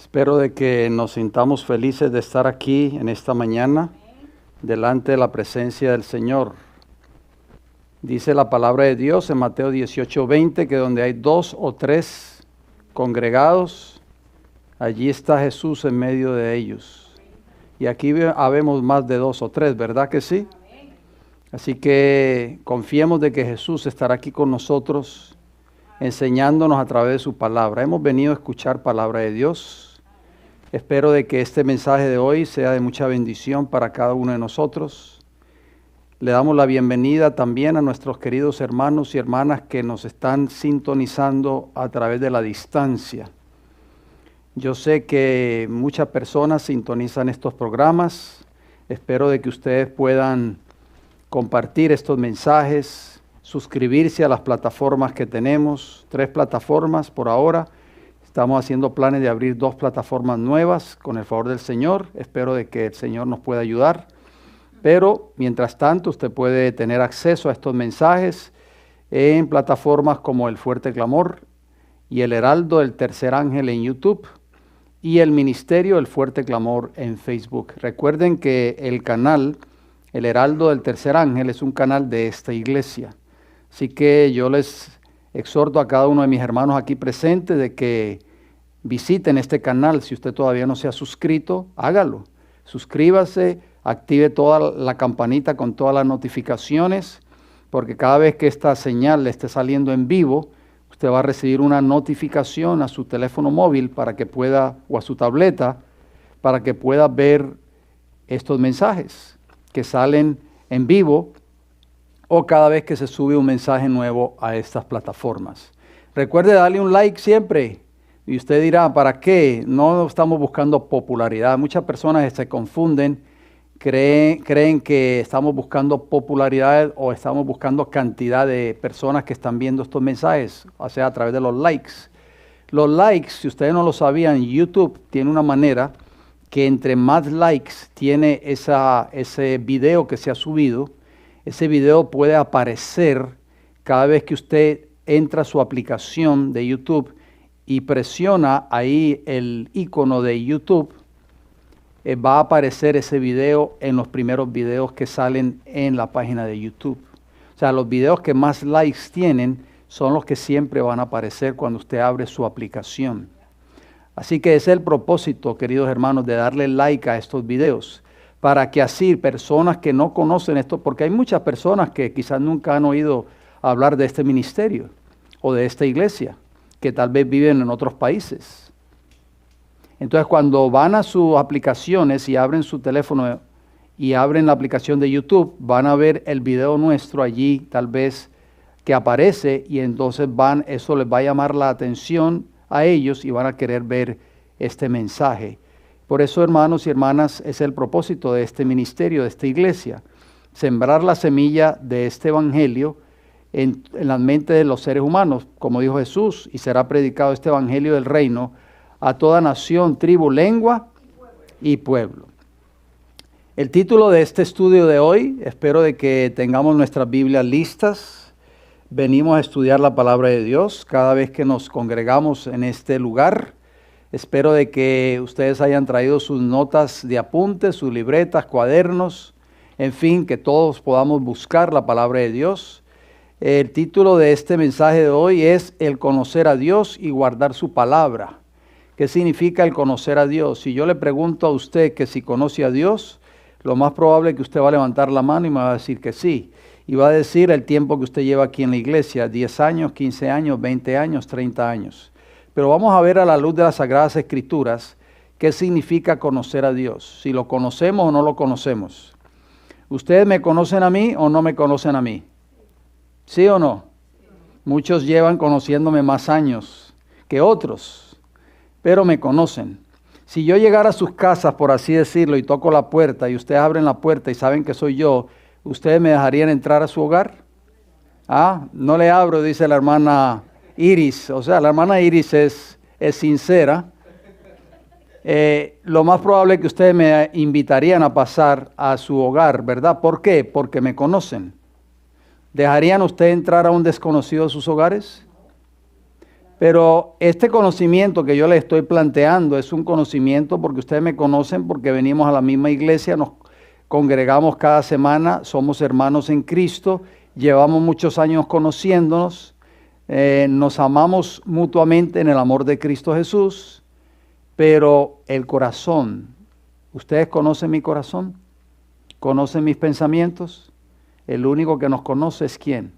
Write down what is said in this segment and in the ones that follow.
Espero de que nos sintamos felices de estar aquí en esta mañana, delante de la presencia del Señor. Dice la palabra de Dios en Mateo 18:20 que donde hay 2 o 3 congregados, allí está Jesús en medio de ellos. Y aquí habemos más de 2 o 3, ¿verdad que sí? Así que confiemos de que Jesús estará aquí con nosotros, enseñándonos a través de su palabra. Hemos venido a escuchar palabra de Dios. Espero de que este mensaje de hoy sea de mucha bendición para cada uno de nosotros. Le damos la bienvenida también a nuestros queridos hermanos y hermanas que nos están sintonizando a través de la distancia. Yo sé que muchas personas sintonizan estos programas. Espero de que ustedes puedan compartir estos mensajes, suscribirse a las plataformas que tenemos, 3 plataformas por ahora. Estamos haciendo planes de abrir 2 plataformas nuevas con el favor del Señor. Espero de que el Señor nos pueda ayudar. Pero, mientras tanto, usted puede tener acceso a estos mensajes en plataformas como El Fuerte Clamor y El Heraldo del Tercer Ángel en YouTube y el Ministerio El Fuerte Clamor en Facebook. Recuerden que el canal El Heraldo del Tercer Ángel es un canal de esta iglesia. Así que yo les exhorto a cada uno de mis hermanos aquí presentes de que visiten este canal. Si usted todavía no se ha suscrito, hágalo. Suscríbase, active toda la campanita con todas las notificaciones, porque cada vez que esta señal le esté saliendo en vivo, usted va a recibir una notificación a su teléfono móvil para que pueda, o a su tableta, para que pueda ver estos mensajes que salen en vivo o cada vez que se sube un mensaje nuevo a estas plataformas. Recuerde darle un like siempre. Y usted dirá, ¿para qué? No estamos buscando popularidad. Muchas personas se confunden, creen que estamos buscando popularidad o estamos buscando cantidad de personas que están viendo estos mensajes, o sea, a través de los likes. Los likes, si ustedes no lo sabían, YouTube tiene una manera que entre más likes tiene ese video que se ha subido, ese video puede aparecer cada vez que usted entra a su aplicación de YouTube y presiona ahí el icono de YouTube, va a aparecer ese video en los primeros videos que salen en la página de YouTube. O sea, los videos que más likes tienen son los que siempre van a aparecer cuando usted abre su aplicación. Así que ese es el propósito, queridos hermanos, de darle like a estos videos, para que así personas que no conocen esto, porque hay muchas personas que quizás nunca han oído hablar de este ministerio o de esta iglesia, que tal vez viven en otros países. Entonces, cuando van a sus aplicaciones y abren su teléfono y abren la aplicación de YouTube, van a ver el video nuestro allí, tal vez, que aparece, y entonces eso les va a llamar la atención a ellos y van a querer ver este mensaje. Por eso, hermanos y hermanas, es el propósito de este ministerio, de esta iglesia, sembrar la semilla de este evangelio en la mente de los seres humanos, como dijo Jesús, y será predicado este evangelio del reino a toda nación, tribu, lengua y pueblo. El título de este estudio de hoy, espero de que tengamos nuestras Biblias listas. Venimos a estudiar la palabra de Dios cada vez que nos congregamos en este lugar. Espero de que ustedes hayan traído sus notas de apuntes, sus libretas, cuadernos, en fin, que todos podamos buscar la palabra de Dios. El título de este mensaje de hoy es El conocer a Dios y guardar su palabra. ¿Qué significa el conocer a Dios? Si yo le pregunto a usted que si conoce a Dios, lo más probable es que usted va a levantar la mano y me va a decir que sí. Y va a decir el tiempo que usted lleva aquí en la iglesia, 10 años, 15 años, 20 años, 30 años. Pero vamos a ver a la luz de las Sagradas Escrituras qué significa conocer a Dios. Si lo conocemos o no lo conocemos. ¿Ustedes me conocen a mí o no me conocen a mí? ¿Sí o no? Muchos llevan conociéndome más años que otros, pero me conocen. Si yo llegara a sus casas, por así decirlo, y toco la puerta, y ustedes abren la puerta y saben que soy yo, ¿ustedes me dejarían entrar a su hogar? No le abro, dice la hermana Iris. O sea, la hermana Iris es sincera. Lo más probable es que ustedes me invitarían a pasar a su hogar, ¿verdad? ¿Por qué? Porque me conocen. ¿Dejarían usted entrar a un desconocido a sus hogares? Pero este conocimiento que yo les estoy planteando es un conocimiento porque ustedes me conocen, porque venimos a la misma iglesia, nos congregamos cada semana, somos hermanos en Cristo, llevamos muchos años conociéndonos, nos amamos mutuamente en el amor de Cristo Jesús, pero el corazón, ¿ustedes conocen mi corazón? ¿Conocen mis pensamientos? El único que nos conoce es ¿quién?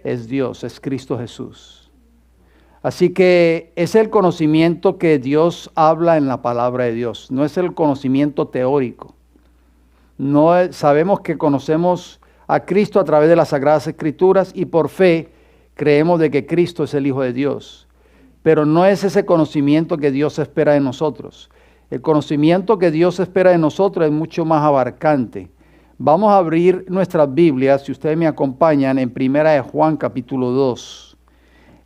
Es Dios, es Cristo Jesús. Así que es el conocimiento que Dios habla en la palabra de Dios, no es el conocimiento teórico. Sabemos que conocemos a Cristo a través de las Sagradas Escrituras y por fe creemos de que Cristo es el Hijo de Dios. Pero no es ese conocimiento que Dios espera de nosotros. El conocimiento que Dios espera de nosotros es mucho más abarcante. Vamos a abrir nuestras Biblias, si ustedes me acompañan, en Primera de Juan capítulo 2.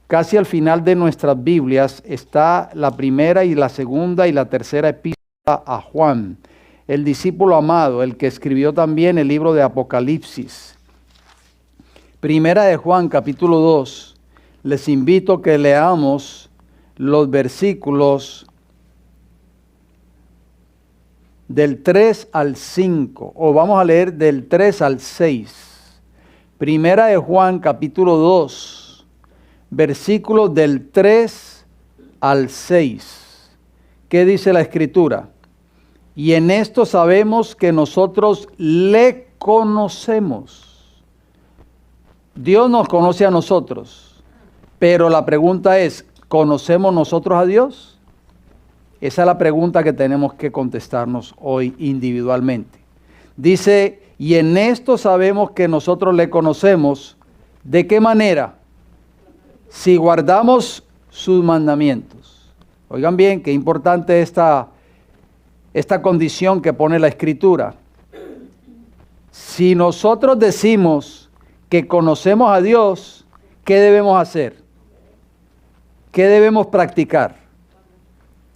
Casi al final de nuestras Biblias está la primera y la segunda y la tercera epístola a Juan, el discípulo amado, el que escribió también el libro de Apocalipsis. Primera de Juan capítulo 2. Les invito a que leamos los versículos del 3 al 5, o vamos a leer del 3 al 6. Primera de Juan capítulo 2, versículos del 3 al 6. ¿Qué dice la Escritura? Y en esto sabemos que nosotros le conocemos. Dios nos conoce a nosotros, pero la pregunta es, ¿conocemos nosotros a Dios? Esa es la pregunta que tenemos que contestarnos hoy individualmente. Dice, y en esto sabemos que nosotros le conocemos. ¿De qué manera? Si guardamos sus mandamientos. Oigan bien, qué importante esta condición que pone la Escritura. Si nosotros decimos que conocemos a Dios, ¿qué debemos hacer? ¿Qué debemos practicar?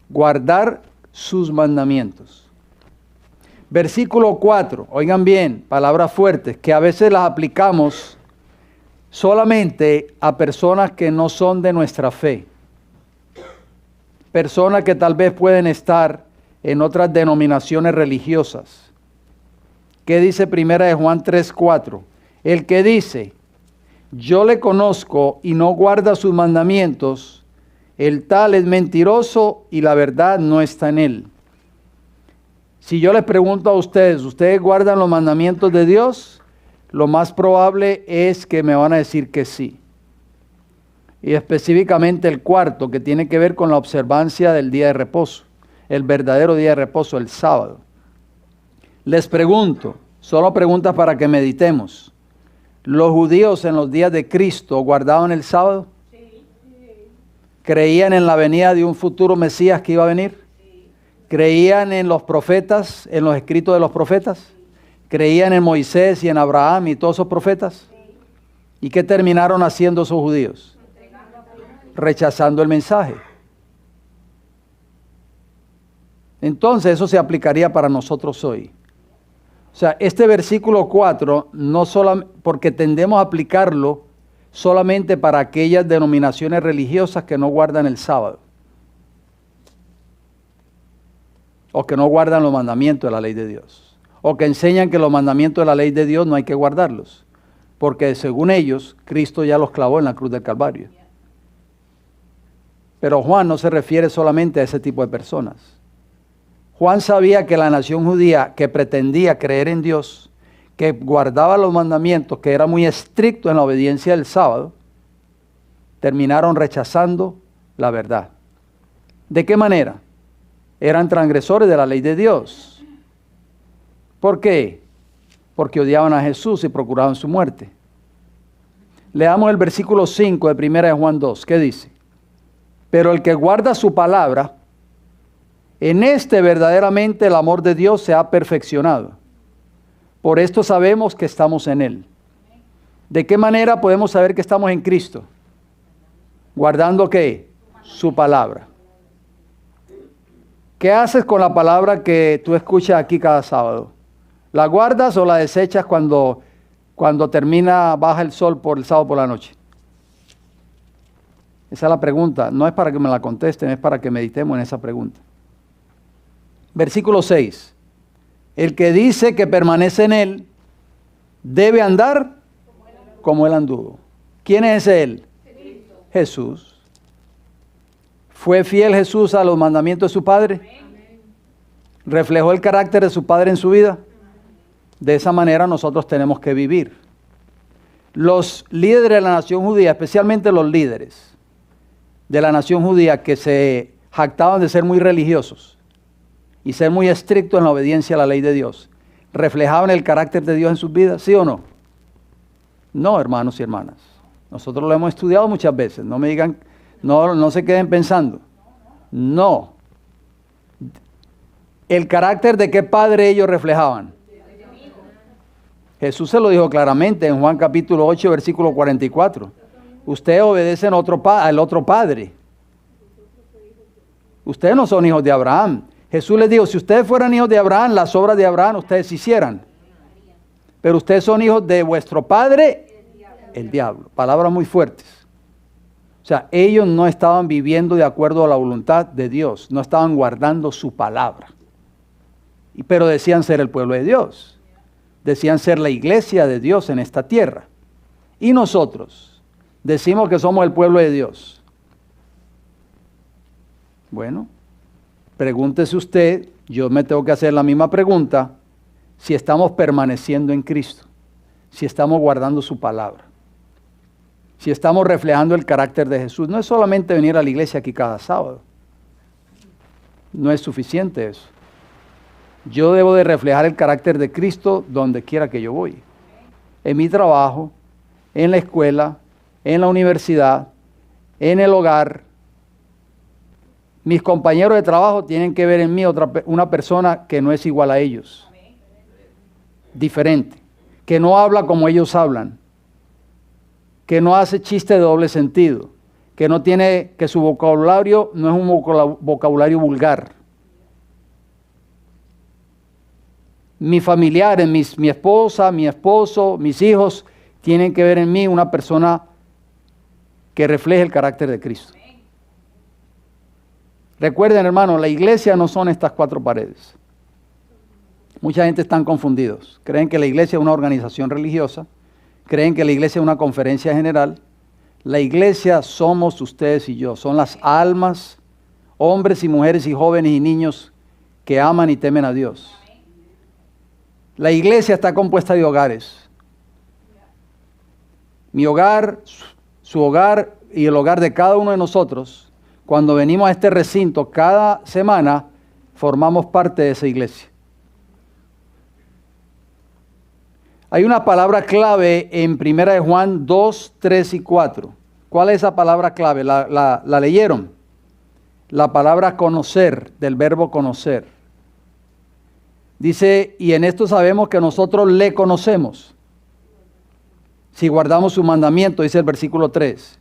Guardar sus mandamientos. Versículo 4, oigan bien, palabras fuertes, que a veces las aplicamos solamente a personas que no son de nuestra fe. Personas que tal vez pueden estar en otras denominaciones religiosas. ¿Qué dice Primera de Juan 3:4? El que dice, yo le conozco y no guarda sus mandamientos, el tal es mentiroso y la verdad no está en él. Si yo les pregunto a ustedes, ¿ustedes guardan los mandamientos de Dios? Lo más probable es que me van a decir que sí. Y específicamente el cuarto, que tiene que ver con la observancia del día de reposo, el verdadero día de reposo, el sábado. Les pregunto, solo preguntas para que meditemos. ¿Los judíos en los días de Cristo guardaban el sábado? ¿Creían en la venida de un futuro Mesías que iba a venir? ¿Creían en los profetas, en los escritos de los profetas? ¿Creían en Moisés y en Abraham y todos esos profetas? ¿Y qué terminaron haciendo esos judíos? Rechazando el mensaje. Entonces eso se aplicaría para nosotros hoy. O sea, este versículo 4, no solo porque tendemos a aplicarlo solamente para aquellas denominaciones religiosas que no guardan el sábado o que no guardan los mandamientos de la ley de Dios o que enseñan que los mandamientos de la ley de Dios no hay que guardarlos porque según ellos Cristo ya los clavó en la cruz del Calvario. Pero Juan no se refiere solamente a ese tipo de personas. Juan sabía que la nación judía que pretendía creer en Dios, que guardaba los mandamientos, que era muy estricto en la obediencia del sábado, terminaron rechazando la verdad. ¿De qué manera? Eran transgresores de la ley de Dios. ¿Por qué? Porque odiaban a Jesús y procuraban su muerte. Leamos el versículo 5 de 1 de Juan 2. ¿Qué dice? Pero el que guarda su palabra, en este verdaderamente el amor de Dios se ha perfeccionado. Por esto sabemos que estamos en Él. ¿De qué manera podemos saber que estamos en Cristo? ¿Guardando qué? Su palabra. ¿Qué haces con la palabra que tú escuchas aquí cada sábado? ¿La guardas o la desechas cuando baja el sol por el sábado por la noche? Esa es la pregunta. No es para que me la contesten, es para que meditemos en esa pregunta. Versículo 6. El que dice que permanece en él debe andar como él anduvo. ¿Quién es él? Jesús. ¿Fue fiel Jesús a los mandamientos de su Padre? ¿Reflejó el carácter de su Padre en su vida? De esa manera nosotros tenemos que vivir. Los líderes de la nación judía, especialmente los líderes de la nación judía que se jactaban de ser muy religiosos y ser muy estrictos en la obediencia a la ley de Dios, ¿reflejaban el carácter de Dios en sus vidas? ¿Sí o no? No, hermanos y hermanas. Nosotros lo hemos estudiado muchas veces. No me digan, no se queden pensando. No. ¿El carácter de qué padre ellos reflejaban? Jesús se lo dijo claramente en Juan capítulo 8, versículo 44. Ustedes obedecen al otro padre. Ustedes no son hijos de Abraham. Jesús les dijo, si ustedes fueran hijos de Abraham, las obras de Abraham ustedes hicieran. Pero ustedes son hijos de vuestro padre, el diablo. Palabras muy fuertes. O sea, ellos no estaban viviendo de acuerdo a la voluntad de Dios. No estaban guardando su palabra. Pero decían ser el pueblo de Dios. Decían ser la iglesia de Dios en esta tierra. Y nosotros decimos que somos el pueblo de Dios. Bueno, pregúntese usted, yo me tengo que hacer la misma pregunta, si estamos permaneciendo en Cristo, si estamos guardando su palabra, si estamos reflejando el carácter de Jesús. No es solamente venir a la iglesia aquí cada sábado. No es suficiente eso. Yo debo de reflejar el carácter de Cristo donde quiera que yo voy. En mi trabajo, en la escuela, en la universidad, en el hogar. Mis compañeros de trabajo tienen que ver en mí una persona que no es igual a ellos. Diferente. Que no habla como ellos hablan. Que no hace chiste de doble sentido. Que su vocabulario no es un vocabulario vulgar. Mis familiares, mi esposa, mi esposo, mis hijos, tienen que ver en mí una persona que refleje el carácter de Cristo. Recuerden, hermanos, la iglesia no son estas cuatro paredes. Mucha gente están confundidos. Creen que la iglesia es una organización religiosa. Creen que la iglesia es una conferencia general. La iglesia somos ustedes y yo. Son las almas, hombres y mujeres y jóvenes y niños que aman y temen a Dios. La iglesia está compuesta de hogares. Mi hogar, su hogar y el hogar de cada uno de nosotros, cuando venimos a este recinto cada semana, formamos parte de esa iglesia. Hay una palabra clave en 1 de Juan 2, 3 y 4. ¿Cuál es esa palabra clave? ¿La leyeron? La palabra conocer, del verbo conocer. Dice, y en esto sabemos que nosotros le conocemos, si guardamos su mandamiento, dice el versículo 3.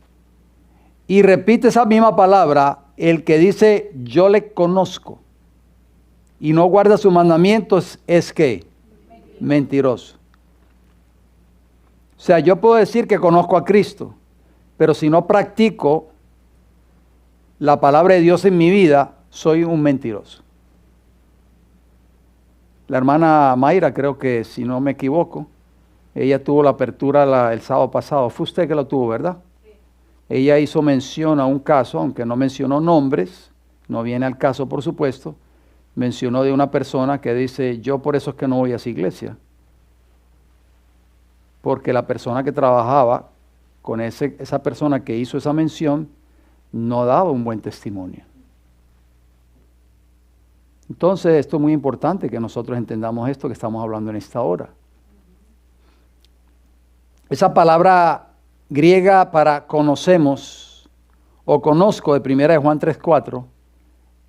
Y repite esa misma palabra, el que dice, yo le conozco, y no guarda sus mandamientos, es que mentiroso. O sea, yo puedo decir que conozco a Cristo, pero si no practico la palabra de Dios en mi vida, soy un mentiroso. La hermana Mayra, creo que si no me equivoco, ella tuvo la apertura el sábado pasado. Fue usted que lo tuvo, ¿verdad? Sí. Ella hizo mención a un caso, aunque no mencionó nombres, no viene al caso por supuesto, mencionó de una persona que dice, yo por eso es que no voy a esa iglesia. Porque la persona que trabajaba con esa persona que hizo esa mención no daba un buen testimonio. Entonces, esto es muy importante que nosotros entendamos esto que estamos hablando en esta hora. Esa palabra griega para conocemos o conozco de 1 de Juan 3:4,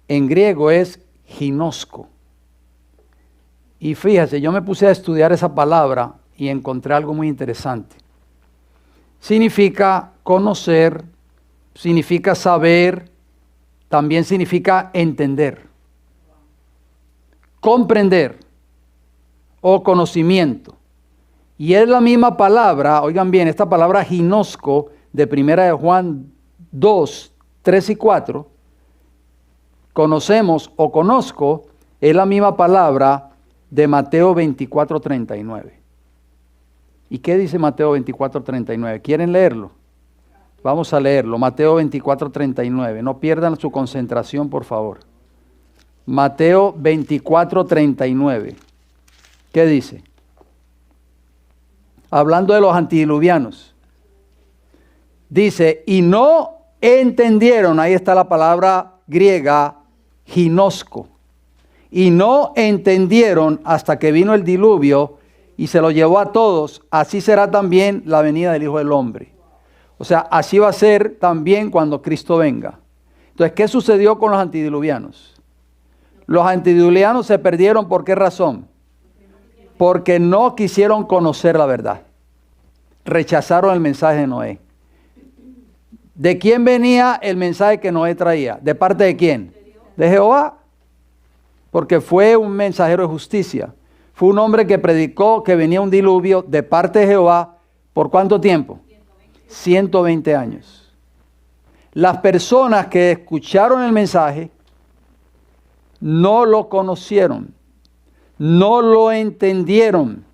en griego es ginosco. Y fíjese, yo me puse a estudiar esa palabra y encontré algo muy interesante. Significa conocer, significa saber, también significa entender. Comprender o conocimiento. Y es la misma palabra, oigan bien, esta palabra ginosco de 1 de Juan 2, 3 y 4, conocemos o conozco, es la misma palabra de Mateo 24, 39. ¿Y qué dice Mateo 24, 39? ¿Quieren leerlo? Vamos a leerlo. Mateo 24, 39. No pierdan su concentración, por favor. Mateo 24, 39. ¿Qué dice? Hablando de los antidiluvianos. Dice, y no entendieron, ahí está la palabra griega, ginosco. Y no entendieron hasta que vino el diluvio y se lo llevó a todos. Así será también la venida del Hijo del Hombre. O sea, así va a ser también cuando Cristo venga. Entonces, ¿qué sucedió con los antidiluvianos? Los antidiluvianos se perdieron, ¿por qué razón? Porque no quisieron conocer la verdad. Rechazaron el mensaje de Noé. ¿De quién venía el mensaje que Noé traía? ¿De parte de quién? De Jehová. Porque fue un mensajero de justicia. Fue un hombre que predicó que venía un diluvio de parte de Jehová. ¿Por cuánto tiempo? 120 años. Las personas que escucharon el mensaje no lo conocieron, no lo entendieron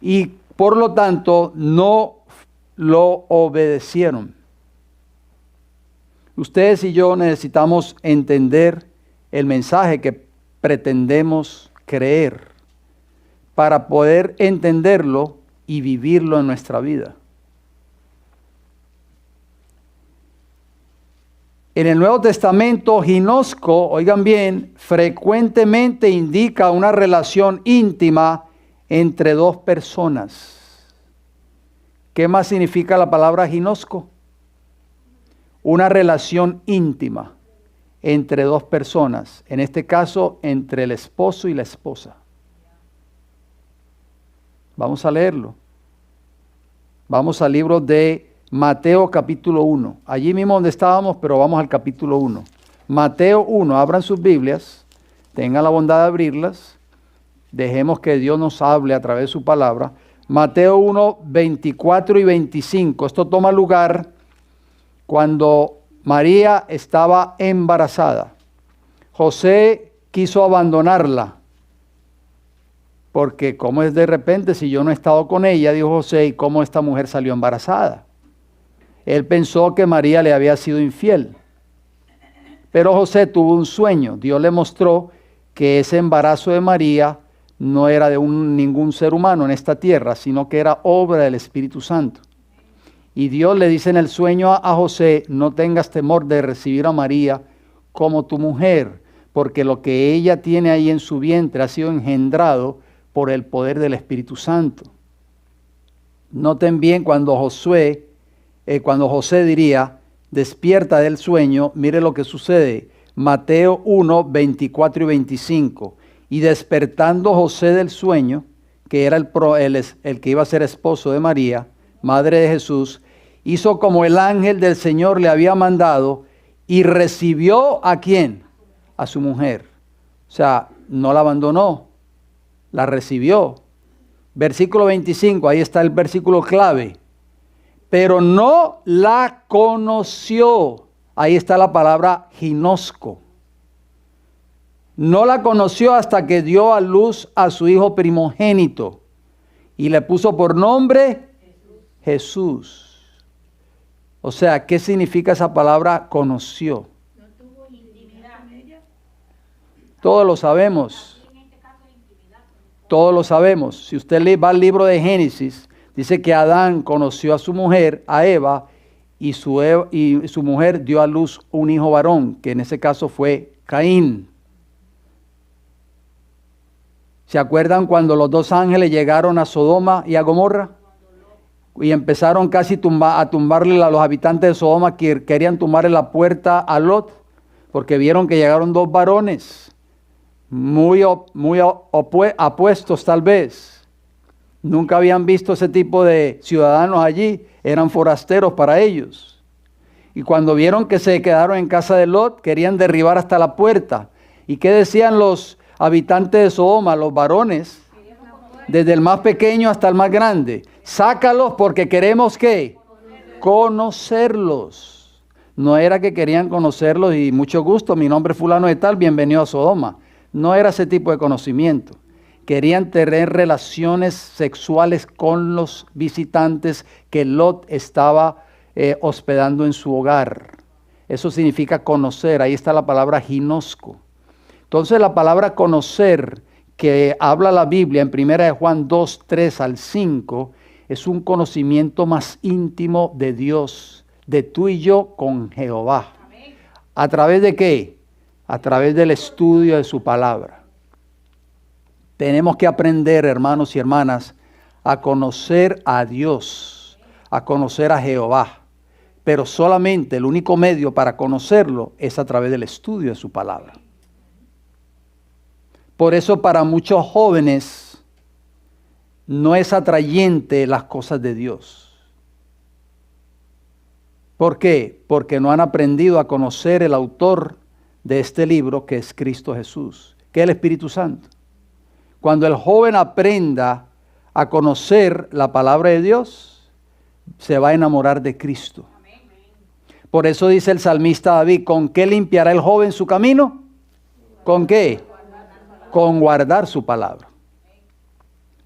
y por lo tanto no lo obedecieron. Ustedes y yo necesitamos entender el mensaje que pretendemos creer para poder entenderlo y vivirlo en nuestra vida. En el Nuevo Testamento, ginosco, oigan bien, frecuentemente indica una relación íntima entre dos personas. ¿Qué más significa la palabra ginosco? Una relación íntima entre dos personas, en este caso entre el esposo y la esposa. Vamos a leerlo. Vamos al libro de Mateo capítulo 1. Allí mismo donde estábamos, pero vamos al capítulo 1. Mateo 1, abran sus Biblias, tengan la bondad de abrirlas, dejemos que Dios nos hable a través de su palabra. Mateo 1, 24 y 25. Esto toma lugar cuando María estaba embarazada. José quiso abandonarla, porque cómo es de repente si yo no he estado con ella, dijo José, y cómo esta mujer salió embarazada. Él pensó que María le había sido infiel. Pero José tuvo un sueño. Dios le mostró que ese embarazo de María no era de ningún ser humano en esta tierra, sino que era obra del Espíritu Santo. Y Dios le dice en el sueño a José, no tengas temor de recibir a María como tu mujer, porque lo que ella tiene ahí en su vientre ha sido engendrado por el poder del Espíritu Santo. Noten bien cuando José diría, despierta del sueño, mire lo que sucede. Mateo 1, 24 y 25. Y despertando José del sueño, que era el que iba a ser esposo de María, madre de Jesús, hizo como el ángel del Señor le había mandado y recibió ¿a quién? A su mujer. O sea, no la abandonó, la recibió. Versículo 25, ahí está el versículo clave. Pero no la conoció. Ahí está la palabra ginosco. No la conoció hasta que dio a luz a su hijo primogénito y le puso por nombre Jesús. O sea, ¿qué significa esa palabra conoció? No tuvo intimidad con ella. Todos lo sabemos. Todos lo sabemos. Si usted va al libro de Génesis, dice que Adán conoció a su mujer, a Eva, y su mujer dio a luz un hijo varón, que en ese caso fue Caín. ¿Se acuerdan cuando los dos ángeles llegaron a Sodoma y a Gomorra? Y empezaron casi a tumbarle a los habitantes de Sodoma, que querían tumbarle la puerta a Lot, porque vieron que llegaron dos varones, muy apuestos tal vez. Nunca habían visto ese tipo de ciudadanos allí, eran forasteros para ellos. Y cuando vieron que se quedaron en casa de Lot, querían derribar hasta la puerta. ¿Y qué decían los habitantes de Sodoma, los varones? Desde el más pequeño hasta el más grande. Sácalos porque queremos ¿qué? Conocerlos. No era que querían conocerlos y mucho gusto, mi nombre es fulano de tal, bienvenido a Sodoma. No era ese tipo de conocimiento. Querían tener relaciones sexuales con los visitantes que Lot estaba hospedando en su hogar. Eso significa conocer, ahí está la palabra ginosco. Entonces la palabra conocer que habla la Biblia en 1 de Juan 2, 3 al 5, es un conocimiento más íntimo de Dios, de tú y yo con Jehová. ¿A través de qué? A través del estudio de su palabra. Tenemos que aprender, hermanos y hermanas, a conocer a Dios, a conocer a Jehová. Pero solamente el único medio para conocerlo es a través del estudio de su palabra. Por eso para muchos jóvenes no es atrayente las cosas de Dios. ¿Por qué? Porque no han aprendido a conocer el autor de este libro, que es Cristo Jesús, que es el Espíritu Santo. Cuando el joven aprenda a conocer la palabra de Dios, se va a enamorar de Cristo. Por eso dice el salmista David, ¿con qué limpiará el joven su camino? ¿Con qué? Con guardar su palabra.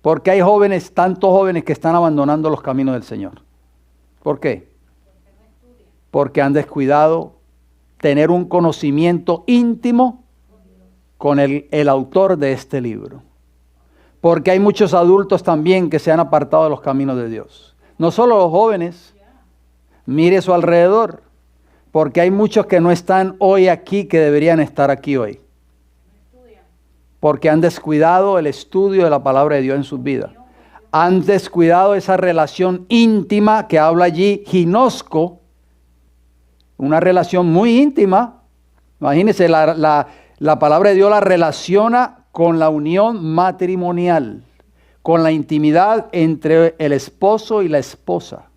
Porque hay jóvenes, tantos jóvenes que están abandonando los caminos del Señor. ¿Por qué? Porque han descuidado tener un conocimiento íntimo con el autor de este libro. Porque hay muchos adultos también que se han apartado de los caminos de Dios. No solo los jóvenes, mire su alrededor. Porque hay muchos que no están hoy aquí que deberían estar aquí hoy. Porque han descuidado el estudio de la palabra de Dios en sus vidas. Han descuidado esa relación íntima que habla allí, ginosco. Una relación muy íntima. Imagínense, la palabra de Dios la relaciona con la unión matrimonial, con la intimidad entre el esposo y la esposa.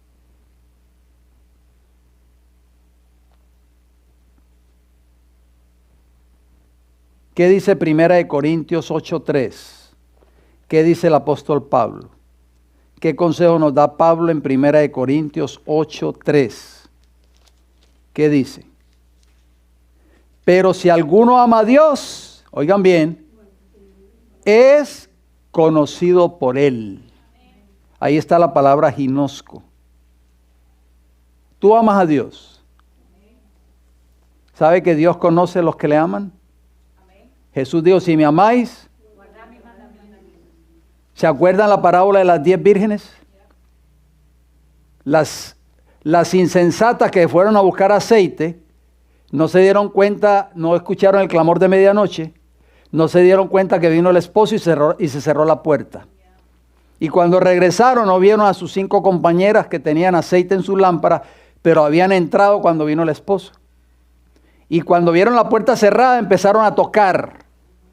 ¿Qué dice 1 Corintios 8:3? ¿Qué dice el apóstol Pablo? ¿Qué consejo nos da Pablo en 1 Corintios 8:3? ¿Qué dice? Pero si alguno ama a Dios, oigan bien, es conocido por Él. Ahí está la palabra ginosco. ¿Tú amas a Dios? ¿Sabe que Dios conoce a los que le aman? Jesús dijo, si me amáis, ¿se acuerdan la parábola de las 10 vírgenes? Las insensatas que fueron a buscar aceite, no se dieron cuenta, no escucharon el clamor de medianoche, no se dieron cuenta que vino el esposo y se cerró la puerta. Y cuando regresaron no vieron a sus 5 compañeras que tenían aceite en sus lámparas, pero habían entrado cuando vino el esposo. Y cuando vieron la puerta cerrada empezaron a tocar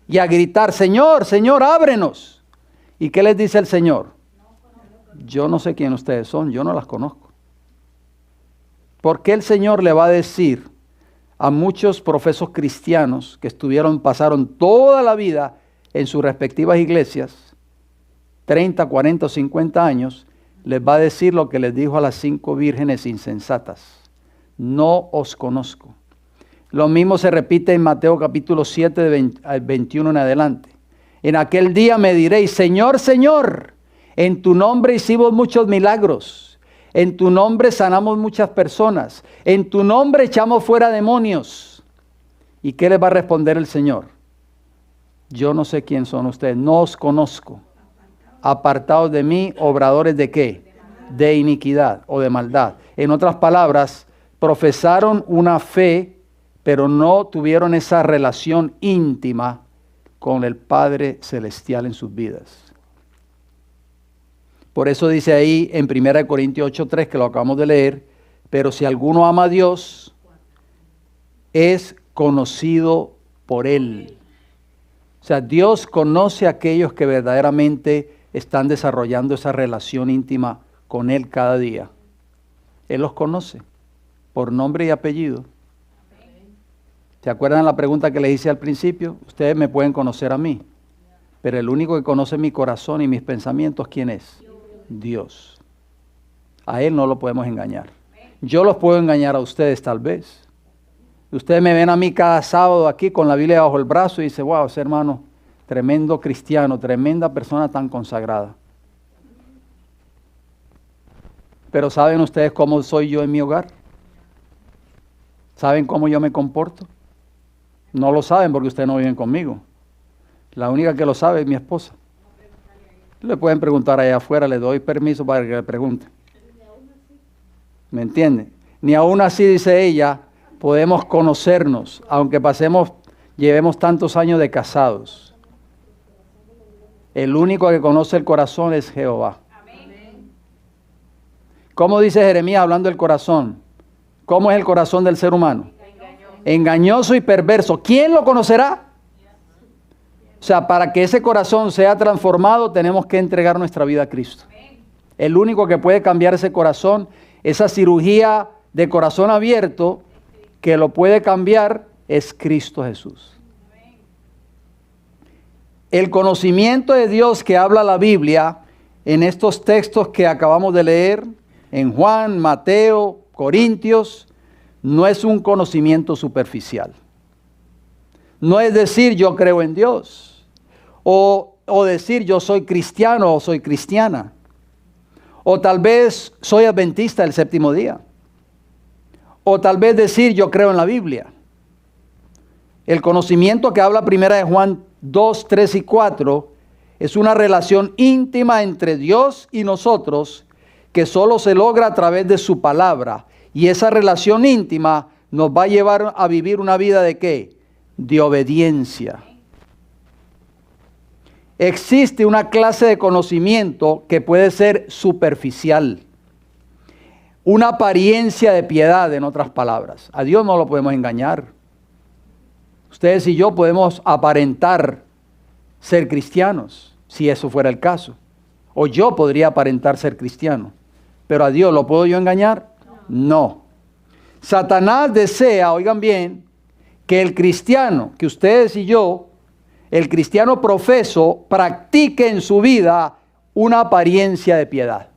y a gritar, Señor, Señor, ábrenos. ¿Y qué les dice el Señor? Yo no sé quién ustedes son, yo no las conozco. ¿Por qué el Señor le va a decir a muchos profesos cristianos que pasaron toda la vida en sus respectivas iglesias, 30, 40 o 50 años, les va a decir lo que les dijo a las 5 vírgenes insensatas? No os conozco. Lo mismo se repite en Mateo capítulo 7, de 21 en adelante. En aquel día me diréis, Señor, Señor, en tu nombre hicimos muchos milagros. En tu nombre sanamos muchas personas. En tu nombre echamos fuera demonios. ¿Y qué les va a responder el Señor? Yo no sé quién son ustedes, no os conozco. Apartados de mí, obradores de ¿qué? De iniquidad o de maldad. En otras palabras, profesaron una fe, pero no tuvieron esa relación íntima con el Padre Celestial en sus vidas. Por eso dice ahí en 1 Corintios 8:3, que lo acabamos de leer, pero si alguno ama a Dios, es conocido por Él. O sea, Dios conoce a aquellos que verdaderamente están desarrollando esa relación íntima con Él cada día. Él los conoce por nombre y apellido. ¿Se acuerdan la pregunta que les hice al principio? Ustedes me pueden conocer a mí, pero el único que conoce mi corazón y mis pensamientos, ¿quién es? Dios. A Él no lo podemos engañar. Yo los puedo engañar a ustedes tal vez. Ustedes me ven a mí cada sábado aquí con la Biblia bajo el brazo y dicen, wow, ese hermano, tremendo cristiano, tremenda persona tan consagrada. Pero ¿saben ustedes cómo soy yo en mi hogar? ¿Saben cómo yo me comporto? No lo saben porque ustedes no viven conmigo. La única que lo sabe es mi esposa. Le pueden preguntar allá afuera, le doy permiso para que le pregunten. ¿Me entienden? Ni aún así, dice ella, podemos conocernos, aunque llevemos tantos años de casados. El único que conoce el corazón es Jehová. ¿Cómo dice Jeremías hablando del corazón? ¿Cómo es el corazón del ser humano? Engañoso y perverso. ¿Quién lo conocerá? O sea, para que ese corazón sea transformado, tenemos que entregar nuestra vida a Cristo. El único que puede cambiar ese corazón, esa cirugía de corazón abierto, que lo puede cambiar, es Cristo Jesús. El conocimiento de Dios que habla la Biblia en estos textos que acabamos de leer, en Juan, Mateo, Corintios, no es un conocimiento superficial. No es decir yo creo en Dios, o decir yo soy cristiano o soy cristiana, o tal vez soy adventista del séptimo día, o tal vez decir yo creo en la Biblia. El conocimiento que habla primera de Juan 2, 3 y 4 es una relación íntima entre Dios y nosotros que solo se logra a través de su palabra. Y esa relación íntima nos va a llevar a vivir una vida ¿de qué? De obediencia. Existe una clase de conocimiento que puede ser superficial. Una apariencia de piedad, en otras palabras. A Dios no lo podemos engañar. Ustedes y yo podemos aparentar ser cristianos, si eso fuera el caso. O yo podría aparentar ser cristiano. Pero a Dios, ¿lo puedo yo engañar? No. Satanás desea, oigan bien, que el cristiano, que ustedes y yo, el cristiano profeso, practique en su vida una apariencia de piedad.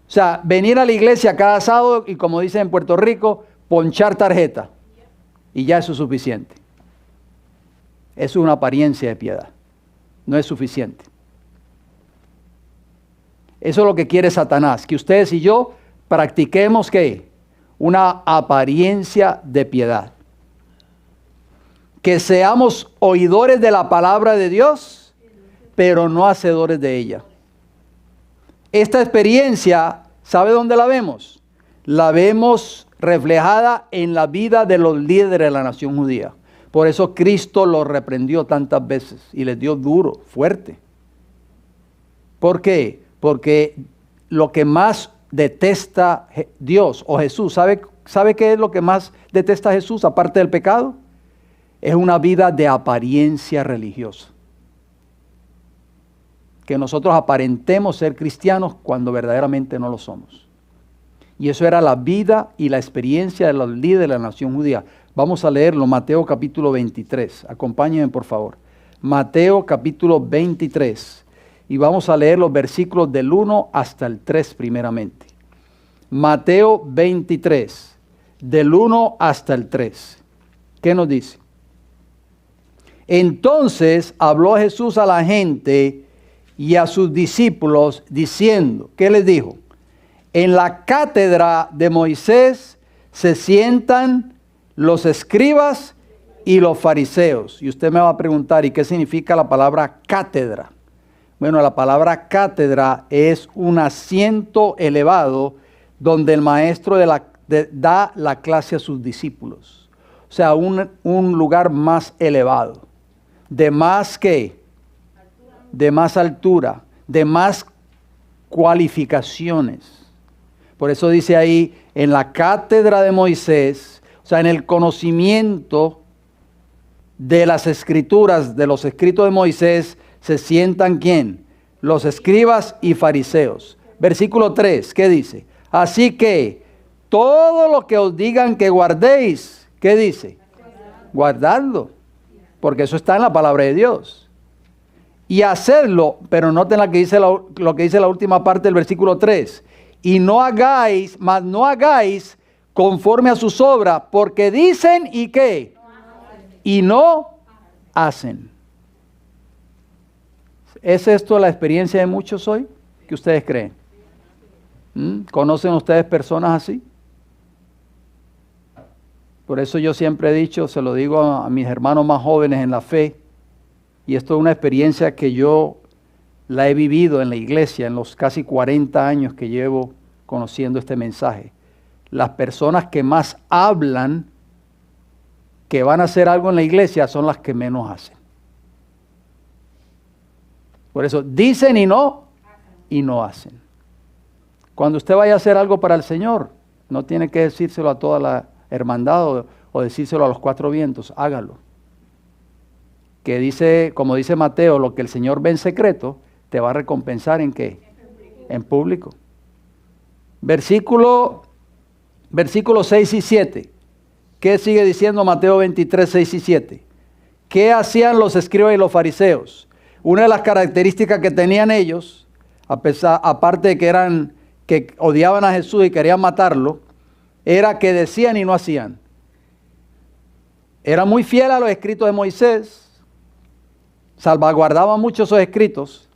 O sea, venir a la iglesia cada sábado y, como dicen en Puerto Rico, ponchar tarjeta. Y ya eso es suficiente. Eso es una apariencia de piedad. No es suficiente. Eso es lo que quiere Satanás, que ustedes y yo practiquemos ¿qué? Una apariencia de piedad. Que seamos oidores de la palabra de Dios, pero no hacedores de ella. Esta experiencia, ¿sabe dónde la vemos? La vemos reflejada en la vida de los líderes de la nación judía. Por eso Cristo los reprendió tantas veces y les dio duro, fuerte. ¿Por qué? Porque lo que más detesta Dios o Jesús, ¿sabe qué es lo que más detesta Jesús aparte del pecado? Es una vida de apariencia religiosa. Que nosotros aparentemos ser cristianos cuando verdaderamente no lo somos. Y eso era la vida y la experiencia de los líderes de la nación judía. Vamos a leerlo, Mateo capítulo 23. Acompáñenme por favor. Mateo capítulo 23. Y vamos a leer los versículos del 1 hasta el 3 primeramente. Mateo 23, del 1 hasta el 3. ¿Qué nos dice? Entonces habló Jesús a la gente y a sus discípulos diciendo, ¿qué les dijo? En la cátedra de Moisés se sientan los escribas y los fariseos. Y usted me va a preguntar, ¿y qué significa la palabra cátedra? Bueno, la palabra cátedra es un asiento elevado donde el maestro da la clase a sus discípulos. O sea, un lugar más elevado. De más ¿qué? De más altura, de más cualificaciones. Por eso dice ahí, en la cátedra de Moisés, o sea, en el conocimiento de las escrituras, de los escritos de Moisés, se sientan ¿quién? Los escribas y fariseos. Versículo 3, ¿qué dice? Así que todo lo que os digan que guardéis, ¿qué dice? Guardadlo, porque eso está en la palabra de Dios. Y hacerlo, pero noten lo que dice la última parte del versículo 3. y no hagáis, mas no hagáis conforme a sus obras, porque dicen y qué, y no hacen. ¿Es esto la experiencia de muchos hoy? ¿Qué ustedes creen? ¿Conocen ustedes personas así? Por eso yo siempre he dicho, se lo digo a mis hermanos más jóvenes en la fe, y esto es una experiencia que yo la he vivido en la iglesia en los casi 40 años que llevo conociendo este mensaje. Las personas que más hablan que van a hacer algo en la iglesia son las que menos hacen. Por eso dicen y no hacen. Cuando usted vaya a hacer algo para el Señor, no tiene que decírselo a toda la hermandad o decírselo a los cuatro vientos, hágalo. Que dice, como dice Mateo, lo que el Señor ve en secreto, te va a recompensar ¿en qué? En público. Versículos 6 y 7. ¿Qué sigue diciendo Mateo 23, 6 y 7? ¿Qué hacían los escribas y los fariseos? Una de las características que tenían ellos, aparte de que odiaban a Jesús y querían matarlo, era que decían y no hacían. Eran muy fieles a los escritos de Moisés, salvaguardaban mucho esos escritos,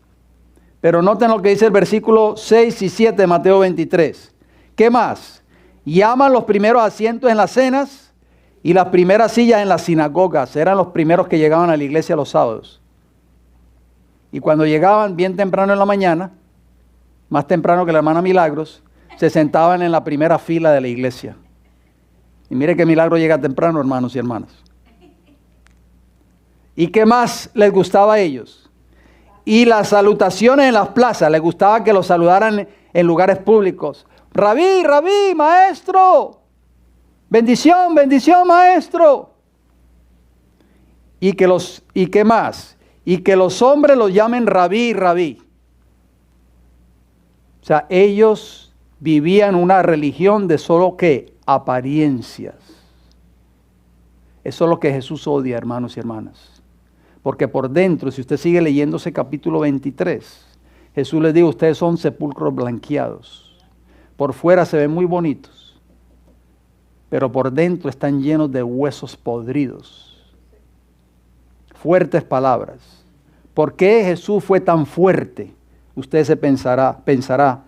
pero noten lo que dice el versículo 6 y 7 de Mateo 23. ¿Qué más? Llaman los primeros asientos en las cenas y las primeras sillas en las sinagogas. Eran los primeros que llegaban a la iglesia los sábados. Y cuando llegaban bien temprano en la mañana, más temprano que la hermana Milagros, se sentaban en la primera fila de la iglesia. Y mire que Milagro llega temprano, hermanos y hermanas. ¿Y qué más les gustaba a ellos? Y las salutaciones en las plazas. Les gustaba que los saludaran en lugares públicos. Rabí, rabí, maestro. Bendición, bendición, maestro. ¿Y qué más? Y que los hombres los llamen rabí, rabí. O sea, ellos vivían una religión de solo ¿qué? Apariencias. Eso es lo que Jesús odia, hermanos y hermanas. Porque por dentro, si usted sigue leyendo ese capítulo 23, Jesús les dice, ustedes son sepulcros blanqueados. Por fuera se ven muy bonitos, pero por dentro están llenos de huesos podridos. Fuertes palabras. ¿Por qué Jesús fue tan fuerte? Usted se pensará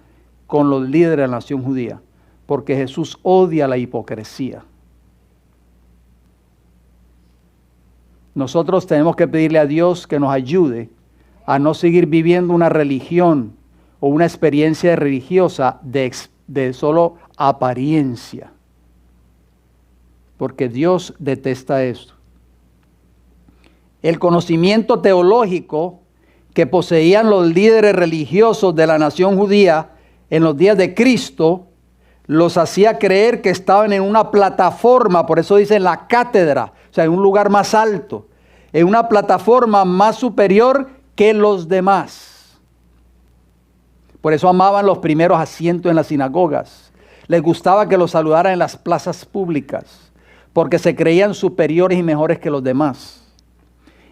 con los líderes de la nación judía. Porque Jesús odia la hipocresía. Nosotros tenemos que pedirle a Dios que nos ayude a no seguir viviendo una religión o una experiencia religiosa de solo apariencia. Porque Dios detesta esto. El conocimiento teológico que poseían los líderes religiosos de la nación judía en los días de Cristo los hacía creer que estaban en una plataforma, por eso dicen la cátedra, o sea, en un lugar más alto, en una plataforma más superior que los demás. Por eso amaban los primeros asientos en las sinagogas. Les gustaba que los saludaran en las plazas públicas, porque se creían superiores y mejores que los demás.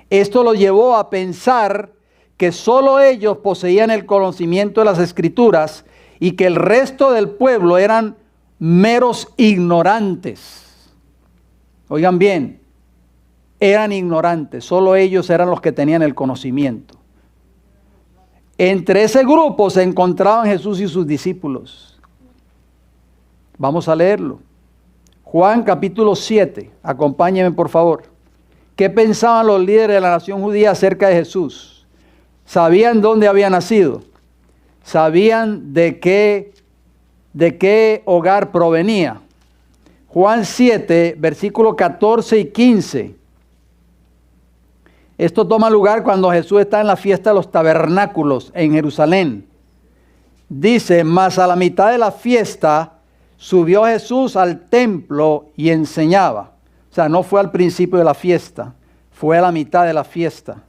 Esto los llevó a pensar que solo ellos poseían el conocimiento de las Escrituras y que el resto del pueblo eran meros ignorantes. Oigan bien, eran ignorantes, solo ellos eran los que tenían el conocimiento. Entre ese grupo se encontraban Jesús y sus discípulos. Vamos a leerlo. Juan capítulo 7, acompáñenme por favor. ¿Qué pensaban los líderes de la nación judía acerca de Jesús? ¿Sabían dónde había nacido? ¿Sabían de qué hogar provenía? Juan 7, versículos 14 y 15. Esto toma lugar cuando Jesús está en la fiesta de los tabernáculos en Jerusalén. Dice, mas a la mitad de la fiesta subió Jesús al templo y enseñaba. O sea, no fue al principio de la fiesta, fue a la mitad de la fiesta.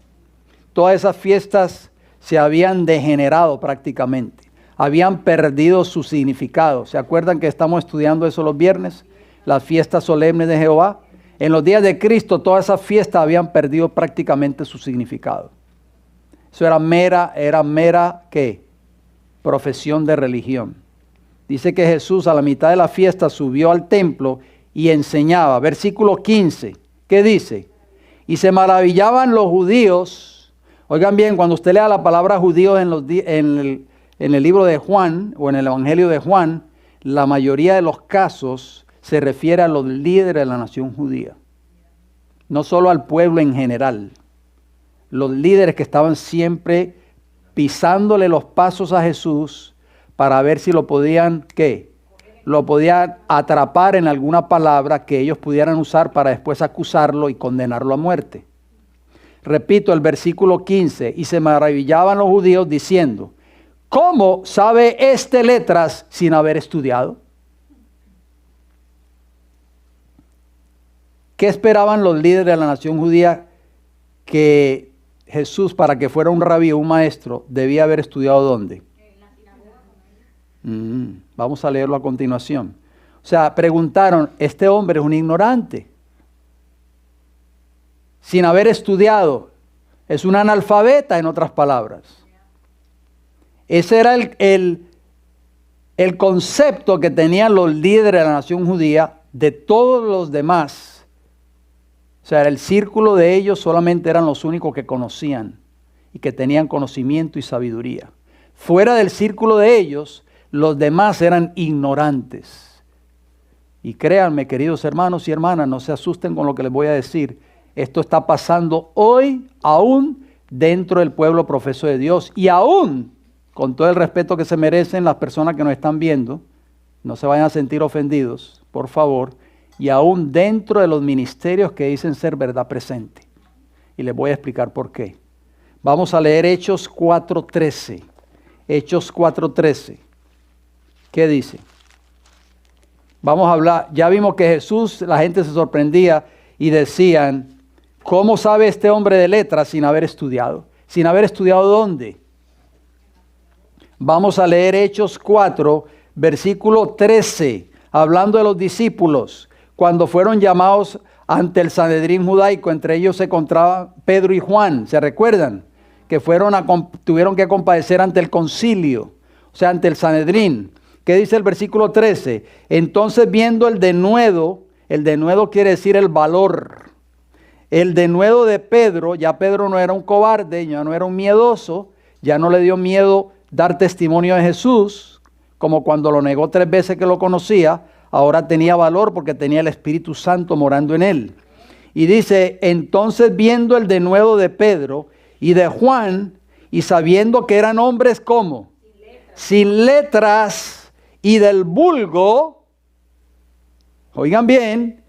Todas esas fiestas se habían degenerado prácticamente, habían perdido su significado. ¿Se acuerdan que estamos estudiando eso los viernes? Las fiestas solemnes de Jehová. En los días de Cristo todas esas fiestas habían perdido prácticamente su significado. Eso era mera, ¿qué? Profesión de religión. Dice que Jesús a la mitad de la fiesta subió al templo y enseñaba. Versículo 15, ¿qué dice? Y se maravillaban los judíos. Oigan bien, cuando usted lea la palabra judíos en el libro de Juan o en el Evangelio de Juan, la mayoría de los casos se refiere a los líderes de la nación judía. No solo al pueblo en general. Los líderes que estaban siempre pisándole los pasos a Jesús para ver si lo podían, ¿qué? Lo podían atrapar en alguna palabra que ellos pudieran usar para después acusarlo y condenarlo a muerte. Repito el versículo 15, y se maravillaban los judíos diciendo, ¿cómo sabe este letras sin haber estudiado? ¿Qué esperaban los líderes de la nación judía? Que Jesús, para que fuera un rabí o un maestro, debía haber estudiado ¿dónde? En la sinagoga. Vamos a leerlo a continuación. O sea, preguntaron, este hombre es un ignorante, sin haber estudiado, es un analfabeta, en otras palabras. Ese era el concepto que tenían los líderes de la nación judía de todos los demás. O sea, el círculo de ellos solamente eran los únicos que conocían y que tenían conocimiento y sabiduría. Fuera del círculo de ellos, los demás eran ignorantes. Y créanme, queridos hermanos y hermanas, no se asusten con lo que les voy a decir. Esto está pasando hoy, aún dentro del pueblo profeso de Dios. Y aún, con todo el respeto que se merecen las personas que nos están viendo, no se vayan a sentir ofendidos, por favor. Y aún dentro de los ministerios que dicen ser verdad presente. Y les voy a explicar por qué. Vamos a leer Hechos 4:13. Hechos 4:13. ¿Qué dice? Vamos a hablar, ya vimos que Jesús, la gente se sorprendía y decían, ¿cómo sabe este hombre de letras sin haber estudiado? ¿Sin haber estudiado dónde? Vamos a leer Hechos 4, versículo 13, hablando de los discípulos. Cuando fueron llamados ante el Sanedrín judaico, entre ellos se encontraban Pedro y Juan, ¿se recuerdan? Que tuvieron que compadecer ante el concilio, o sea, ante el Sanedrín. ¿Qué dice el versículo 13? Entonces viendo el denuedo quiere decir el valor. El denuedo de Pedro, ya Pedro no era un cobarde, ya no era un miedoso, ya no le dio miedo dar testimonio de Jesús, como cuando lo negó 3 veces que lo conocía. Ahora tenía valor porque tenía el Espíritu Santo morando en él. Y dice, entonces viendo el denuedo de Pedro y de Juan, y sabiendo que eran hombres ¿cómo? Sin letras y del vulgo, oigan bien,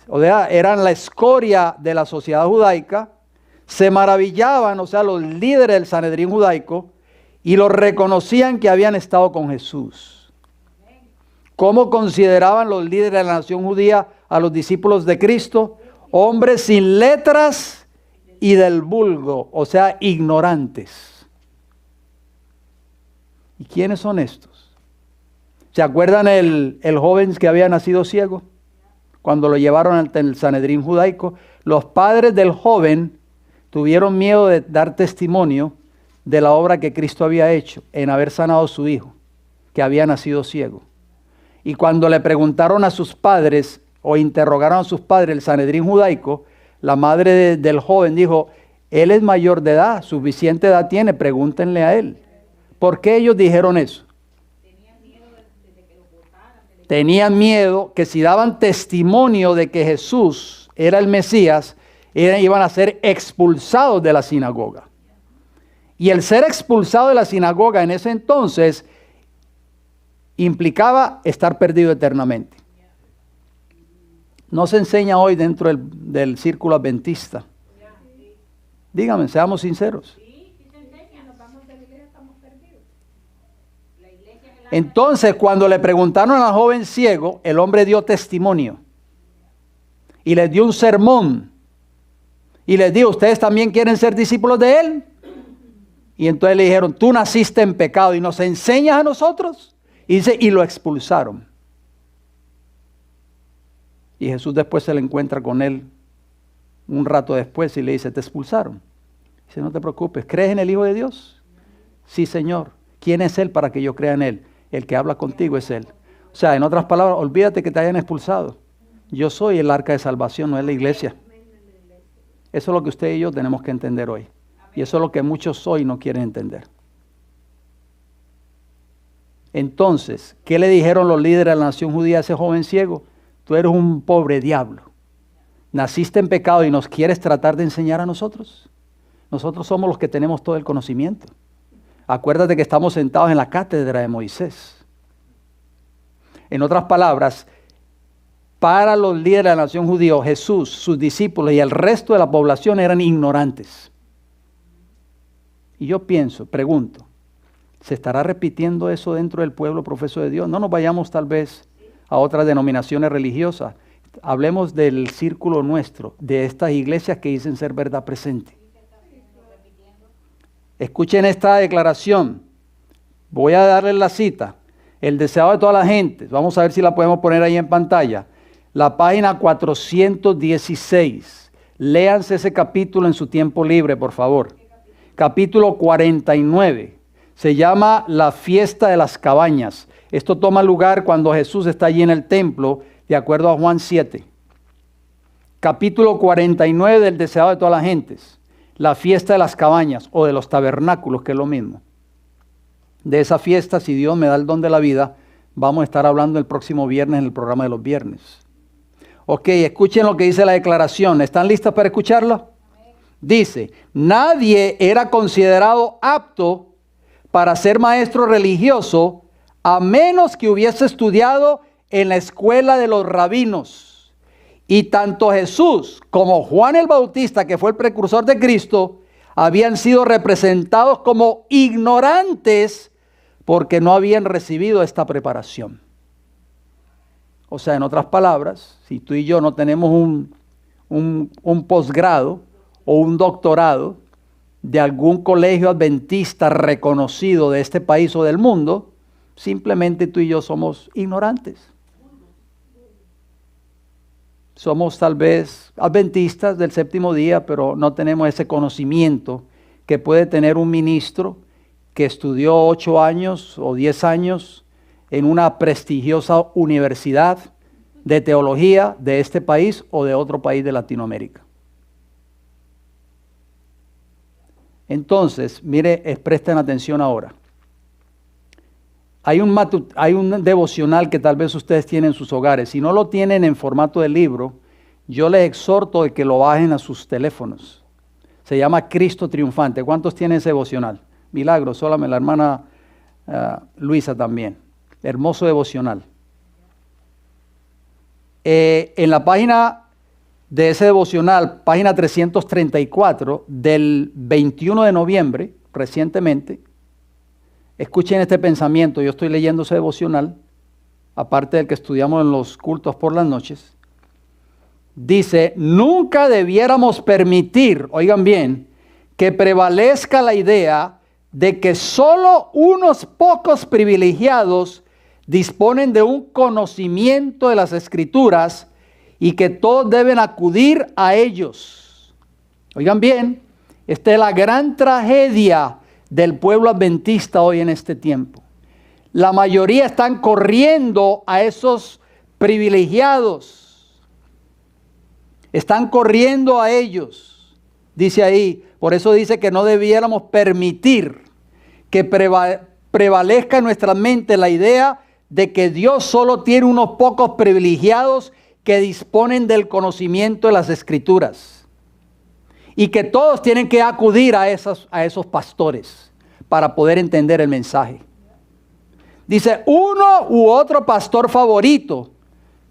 o sea, eran la escoria de la sociedad judaica, se maravillaban, o sea, los líderes del Sanedrín judaico, y los reconocían que habían estado con Jesús. ¿Cómo consideraban los líderes de la nación judía a los discípulos de Cristo? Hombres sin letras y del vulgo, o sea, ignorantes. ¿Y quiénes son estos? ¿Se acuerdan el joven que había nacido ciego? Cuando lo llevaron ante el Sanedrín judaico, los padres del joven tuvieron miedo de dar testimonio de la obra que Cristo había hecho en haber sanado a su hijo, que había nacido ciego. Y cuando le preguntaron a sus padres o interrogaron a sus padres el Sanedrín judaico, la madre del joven dijo, él es mayor de edad, suficiente edad tiene, pregúntenle a él. ¿Por qué ellos dijeron eso? Tenían miedo que si daban testimonio de que Jesús era el Mesías, iban a ser expulsados de la sinagoga. Y el ser expulsado de la sinagoga en ese entonces implicaba estar perdido eternamente. No se enseña hoy dentro del círculo adventista. Díganme, seamos sinceros. Entonces, cuando le preguntaron al joven ciego, el hombre dio testimonio y les dio un sermón y les dijo, ¿ustedes también quieren ser discípulos de él? Y entonces le dijeron, tú naciste en pecado y nos enseñas a nosotros. Y dice, y lo expulsaron. Y Jesús después se le encuentra con él un rato después y le dice, te expulsaron. Dice, no te preocupes, ¿crees en el Hijo de Dios? Sí, Señor. ¿Quién es Él para que yo crea en Él? El que habla contigo es Él. O sea, en otras palabras, olvídate que te hayan expulsado. Yo soy el arca de salvación, no es la iglesia. Eso es lo que usted y yo tenemos que entender hoy. Y eso es lo que muchos hoy no quieren entender. Entonces, ¿qué le dijeron los líderes de la nación judía a ese joven ciego? Tú eres un pobre diablo. Naciste en pecado y nos quieres tratar de enseñar a nosotros. Nosotros somos los que tenemos todo el conocimiento. Acuérdate que estamos sentados en la cátedra de Moisés. En otras palabras, para los líderes de la nación judía, Jesús, sus discípulos y el resto de la población eran ignorantes. Y yo pregunto, ¿se estará repitiendo eso dentro del pueblo profeso de Dios? No nos vayamos tal vez a otras denominaciones religiosas. Hablemos del círculo nuestro, de estas iglesias que dicen ser verdad presente. Escuchen esta declaración. Voy a darles la cita. El deseado de toda la gente. Vamos a ver si la podemos poner ahí en pantalla. La página 416. Léanse ese capítulo en su tiempo libre, por favor. Capítulo 49. Se llama la fiesta de las cabañas. Esto toma lugar cuando Jesús está allí en el templo, de acuerdo a Juan 7. Capítulo 49 del deseado de todas las gentes. La fiesta de las cabañas o de los tabernáculos, que es lo mismo. De esa fiesta, si Dios me da el don de la vida, vamos a estar hablando el próximo viernes en el programa de los viernes. Ok, escuchen lo que dice la declaración. ¿Están listas para escucharla? Dice, nadie era considerado apto para ser maestro religioso a menos que hubiese estudiado en la escuela de los rabinos. Y tanto Jesús como Juan el Bautista, que fue el precursor de Cristo, habían sido representados como ignorantes porque no habían recibido esta preparación. O sea, en otras palabras, si tú y yo no tenemos un posgrado o un doctorado de algún colegio adventista reconocido de este país o del mundo, simplemente tú y yo somos ignorantes. Somos tal vez adventistas del séptimo día, pero no tenemos ese conocimiento que puede tener un ministro que estudió 8 años o 10 años en una prestigiosa universidad de teología de este país o de otro país de Latinoamérica. Entonces, presten atención ahora. Hay un devocional que tal vez ustedes tienen en sus hogares. Si no lo tienen en formato de libro, yo les exhorto de que lo bajen a sus teléfonos. Se llama Cristo Triunfante. ¿Cuántos tienen ese devocional? Milagro, solamente la hermana Luisa también. Hermoso devocional. En la página de ese devocional, página 334 del 21 de noviembre, recientemente, escuchen este pensamiento. Yo estoy leyendo ese devocional, aparte del que estudiamos en los cultos por las noches. Dice, nunca debiéramos permitir, oigan bien, que prevalezca la idea de que solo unos pocos privilegiados disponen de un conocimiento de las Escrituras y que todos deben acudir a ellos. Oigan bien, esta es la gran tragedia del pueblo adventista hoy en este tiempo. La mayoría están corriendo a esos privilegiados. Están corriendo a ellos. Dice ahí, por eso dice que no debiéramos permitir que prevalezca en nuestra mente la idea de que Dios solo tiene unos pocos privilegiados que disponen del conocimiento de las Escrituras. Y que todos tienen que acudir a esos pastores para poder entender el mensaje. Dice, uno u otro pastor favorito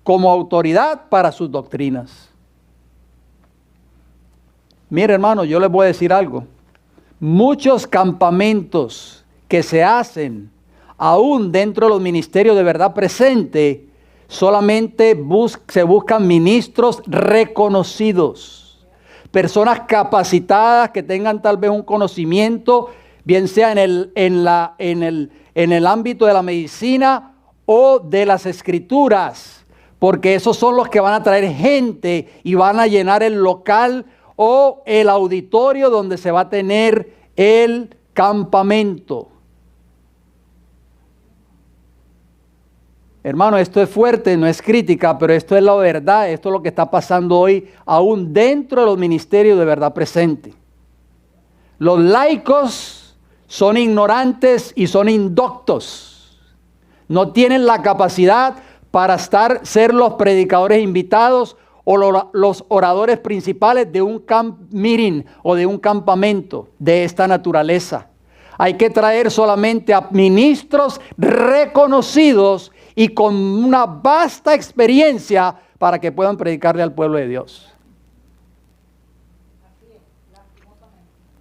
como autoridad para sus doctrinas. Mire, hermano, yo les voy a decir algo. Muchos campamentos que se hacen aún dentro de los ministerios de verdad presente, solamente se buscan ministros reconocidos, personas capacitadas que tengan tal vez un conocimiento, bien sea en el ámbito de la medicina o de las Escrituras, porque esos son los que van a traer gente y van a llenar el local o el auditorio donde se va a tener el campamento. Hermano, esto es fuerte, no es crítica, pero esto es la verdad, esto es lo que está pasando hoy, aún dentro de los ministerios de verdad presente. Los laicos son ignorantes y son indoctos. No tienen la capacidad para ser los predicadores invitados o los oradores principales de un camp meeting o de un campamento de esta naturaleza. Hay que traer solamente a ministros reconocidos y con una vasta experiencia para que puedan predicarle al pueblo de Dios.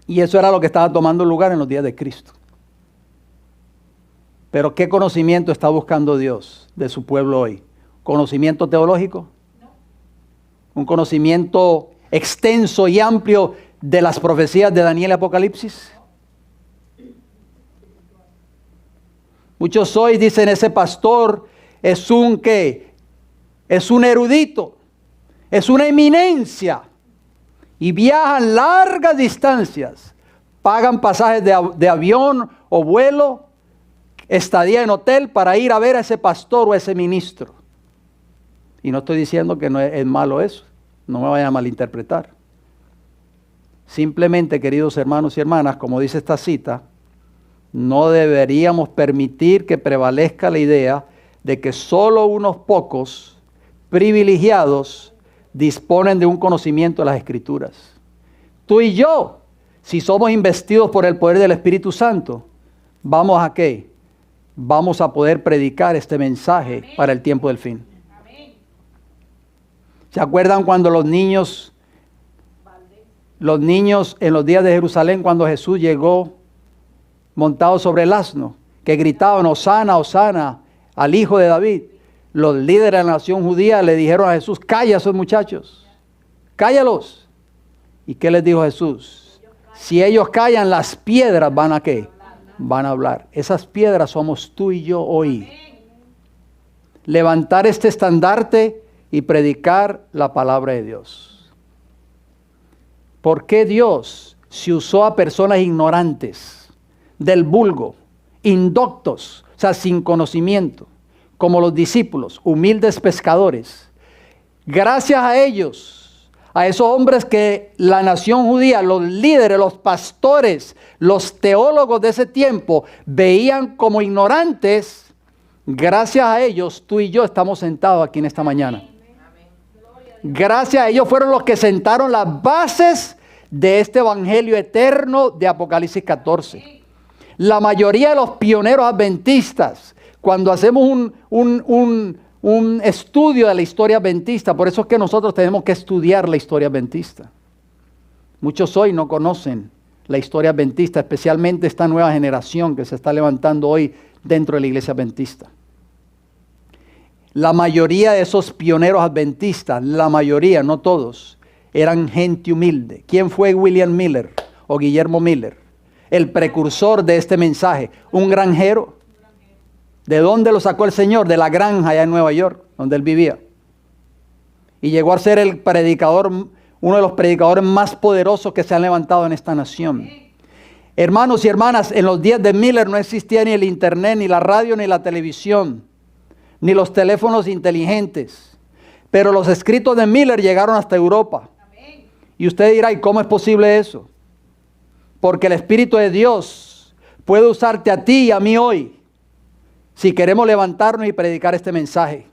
Y eso era lo que estaba tomando lugar en los días de Cristo. Pero ¿qué conocimiento está buscando Dios de su pueblo hoy? ¿Conocimiento teológico? ¿Un conocimiento extenso y amplio de las profecías de Daniel y Apocalipsis? Muchos hoy dicen, ese pastor es un ¿qué? Es un erudito, es una eminencia. Y viajan largas distancias, pagan pasajes de avión o vuelo, estadía en hotel para ir a ver a ese pastor o a ese ministro. Y no estoy diciendo que no es malo eso, no me vayan a malinterpretar. Simplemente, queridos hermanos y hermanas, como dice esta cita, no deberíamos permitir que prevalezca la idea de que solo unos pocos privilegiados disponen de un conocimiento de las Escrituras. Tú y yo, si somos investidos por el poder del Espíritu Santo, ¿vamos a qué? Vamos a poder predicar este mensaje Amén. Para el tiempo del fin. Amén. ¿Se acuerdan cuando los niños en los días de Jerusalén, cuando Jesús llegó montado sobre el asno, que gritaban, Hosana, Hosana, al Hijo de David? Los líderes de la nación judía le dijeron a Jesús, calla a esos muchachos, cállalos. ¿Y qué les dijo Jesús? Si ellos callan, las piedras van a ¿qué? Van a hablar. Esas piedras somos tú y yo hoy. Levantar este estandarte y predicar la palabra de Dios. ¿Por qué Dios se usó a personas ignorantes, del vulgo, indoctos, o sea, sin conocimiento, como los discípulos, humildes pescadores? Gracias a ellos, a esos hombres que la nación judía, los líderes, los pastores, los teólogos de ese tiempo veían como ignorantes, gracias a ellos tú y yo estamos sentados aquí en esta mañana. Gracias a ellos fueron los que sentaron las bases de este evangelio eterno de Apocalipsis 14. La mayoría de los pioneros adventistas, cuando hacemos un estudio de la historia adventista, por eso es que nosotros tenemos que estudiar la historia adventista. Muchos hoy no conocen la historia adventista, especialmente esta nueva generación que se está levantando hoy dentro de la iglesia adventista. La mayoría de esos pioneros adventistas, la mayoría, no todos, eran gente humilde. ¿Quién fue William Miller o Guillermo Miller? El precursor de este mensaje, un granjero. ¿De dónde lo sacó el Señor? De la granja allá en Nueva York, donde él vivía. Y llegó a ser el predicador, uno de los predicadores más poderosos que se han levantado en esta nación. Hermanos y hermanas, en los días de Miller no existía ni el internet, ni la radio, ni la televisión, ni los teléfonos inteligentes. Pero los escritos de Miller llegaron hasta Europa. Y usted dirá, ¿y cómo es posible eso? Porque el Espíritu de Dios puede usarte a ti y a mí hoy, si queremos levantarnos y predicar este mensaje.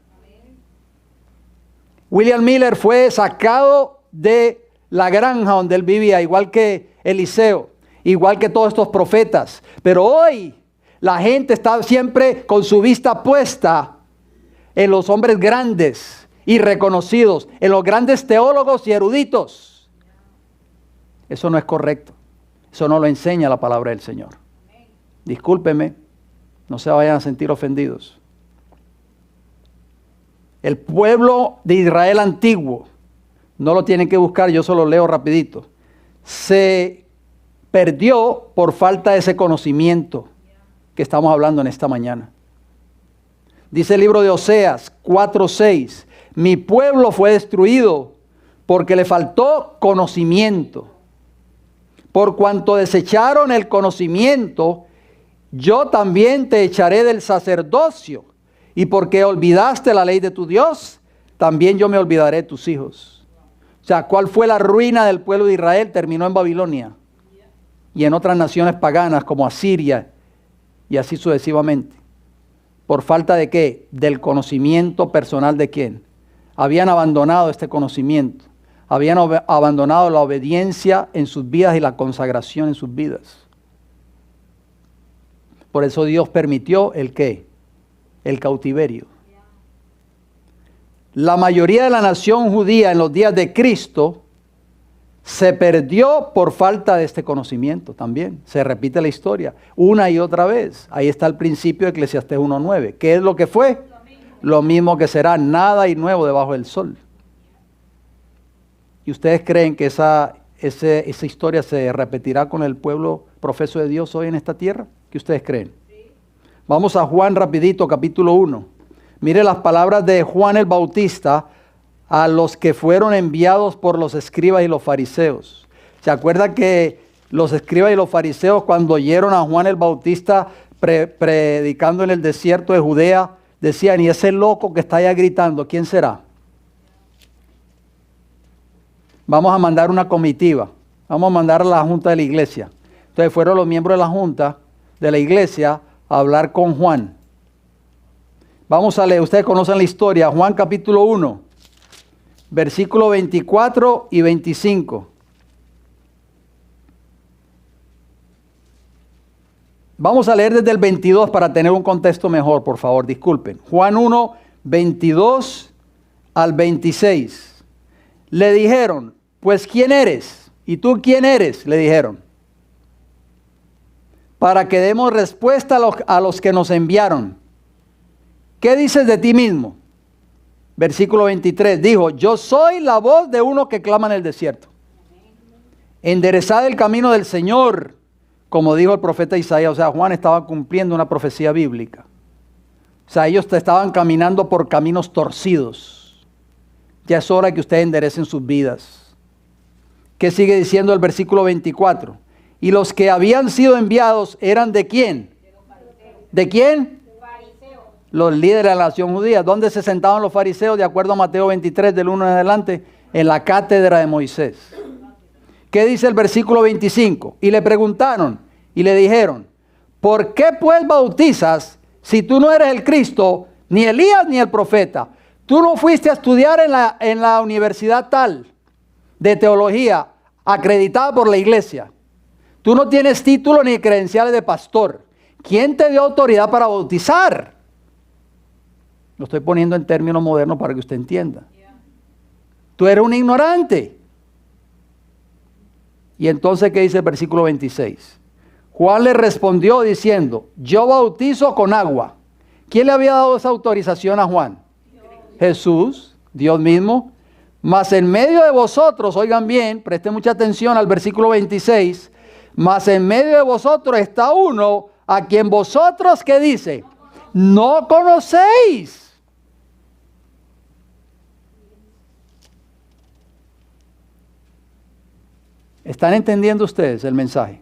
William Miller fue sacado de la granja donde él vivía, igual que Eliseo, igual que todos estos profetas. Pero hoy la gente está siempre con su vista puesta en los hombres grandes y reconocidos, en los grandes teólogos y eruditos. Eso no es correcto. Eso no lo enseña la palabra del Señor. Discúlpeme, no se vayan a sentir ofendidos. El pueblo de Israel antiguo, no lo tienen que buscar, yo solo leo rapidito, se perdió por falta de ese conocimiento que estamos hablando en esta mañana. Dice el libro de Oseas 4:6, mi pueblo fue destruido porque le faltó conocimiento. Por cuanto desecharon el conocimiento, yo también te echaré del sacerdocio Y porque olvidaste la ley de tu Dios, también yo me olvidaré de tus hijos. O sea, ¿cuál fue la ruina del pueblo de Israel? Terminó en Babilonia y en otras naciones paganas como Asiria y así sucesivamente. ¿Por falta de qué? Del conocimiento personal de quién. Habían abandonado este conocimiento. Habían abandonado la obediencia en sus vidas y la consagración en sus vidas. Por eso Dios permitió el ¿qué? El cautiverio. La mayoría de la nación judía en los días de Cristo se perdió por falta de este conocimiento también. Se repite la historia una y otra vez. Ahí está el principio de Eclesiastés 1:9. ¿Qué es lo que fue? Lo mismo que será, nada y nuevo debajo del sol. ¿Y ustedes creen que esa historia se repetirá con el pueblo profeso de Dios hoy en esta tierra? ¿Qué ustedes creen? Vamos a Juan rapidito, capítulo 1. Mire las palabras de Juan el Bautista a los que fueron enviados por los escribas y los fariseos. ¿Se acuerda que los escribas y los fariseos cuando oyeron a Juan el Bautista predicando en el desierto de Judea, decían, y ese loco que está allá gritando, ¿quién será? Vamos a mandar una comitiva, vamos a mandar a la junta de la iglesia. Entonces fueron los miembros de la junta de la iglesia a hablar con Juan. Vamos a leer, ustedes conocen la historia, Juan capítulo 1, versículo 24 y 25. Vamos a leer desde el 22 para tener un contexto mejor, por favor, disculpen. Juan 1, 22 al 26. Le dijeron, pues ¿quién eres? ¿Y tú quién eres? Le dijeron. Para que demos respuesta a los que nos enviaron. ¿Qué dices de ti mismo? Versículo 23, dijo, yo soy la voz de uno que clama en el desierto. Enderezad el camino del Señor, como dijo el profeta Isaías. O sea, Juan estaba cumpliendo una profecía bíblica. O sea, ellos estaban caminando por caminos torcidos. Ya es hora que ustedes enderecen sus vidas. ¿Qué sigue diciendo el versículo 24? Y los que habían sido enviados eran ¿de quién? ¿De quién? Los líderes de la nación judía. ¿Dónde se sentaban los fariseos? De acuerdo a Mateo 23, del 1 en adelante, en la cátedra de Moisés. ¿Qué dice el versículo 25? Y le preguntaron y le dijeron, ¿por qué pues bautizas si tú no eres el Cristo, ni Elías, ni el profeta? Tú no fuiste a estudiar en la universidad tal de teología, acreditada por la iglesia. Tú no tienes título ni credenciales de pastor. ¿Quién te dio autoridad para bautizar? Lo estoy poniendo en términos modernos para que usted entienda. Tú eres un ignorante. Y entonces, ¿qué dice el versículo 26? Juan le respondió diciendo, yo bautizo con agua. ¿Quién le había dado esa autorización a Juan? Jesús, Dios mismo. Mas en medio de vosotros, oigan bien, presten mucha atención al versículo 26, mas en medio de vosotros está uno a quien vosotros, ¿qué dice? No conocéis. ¿Están entendiendo ustedes el mensaje?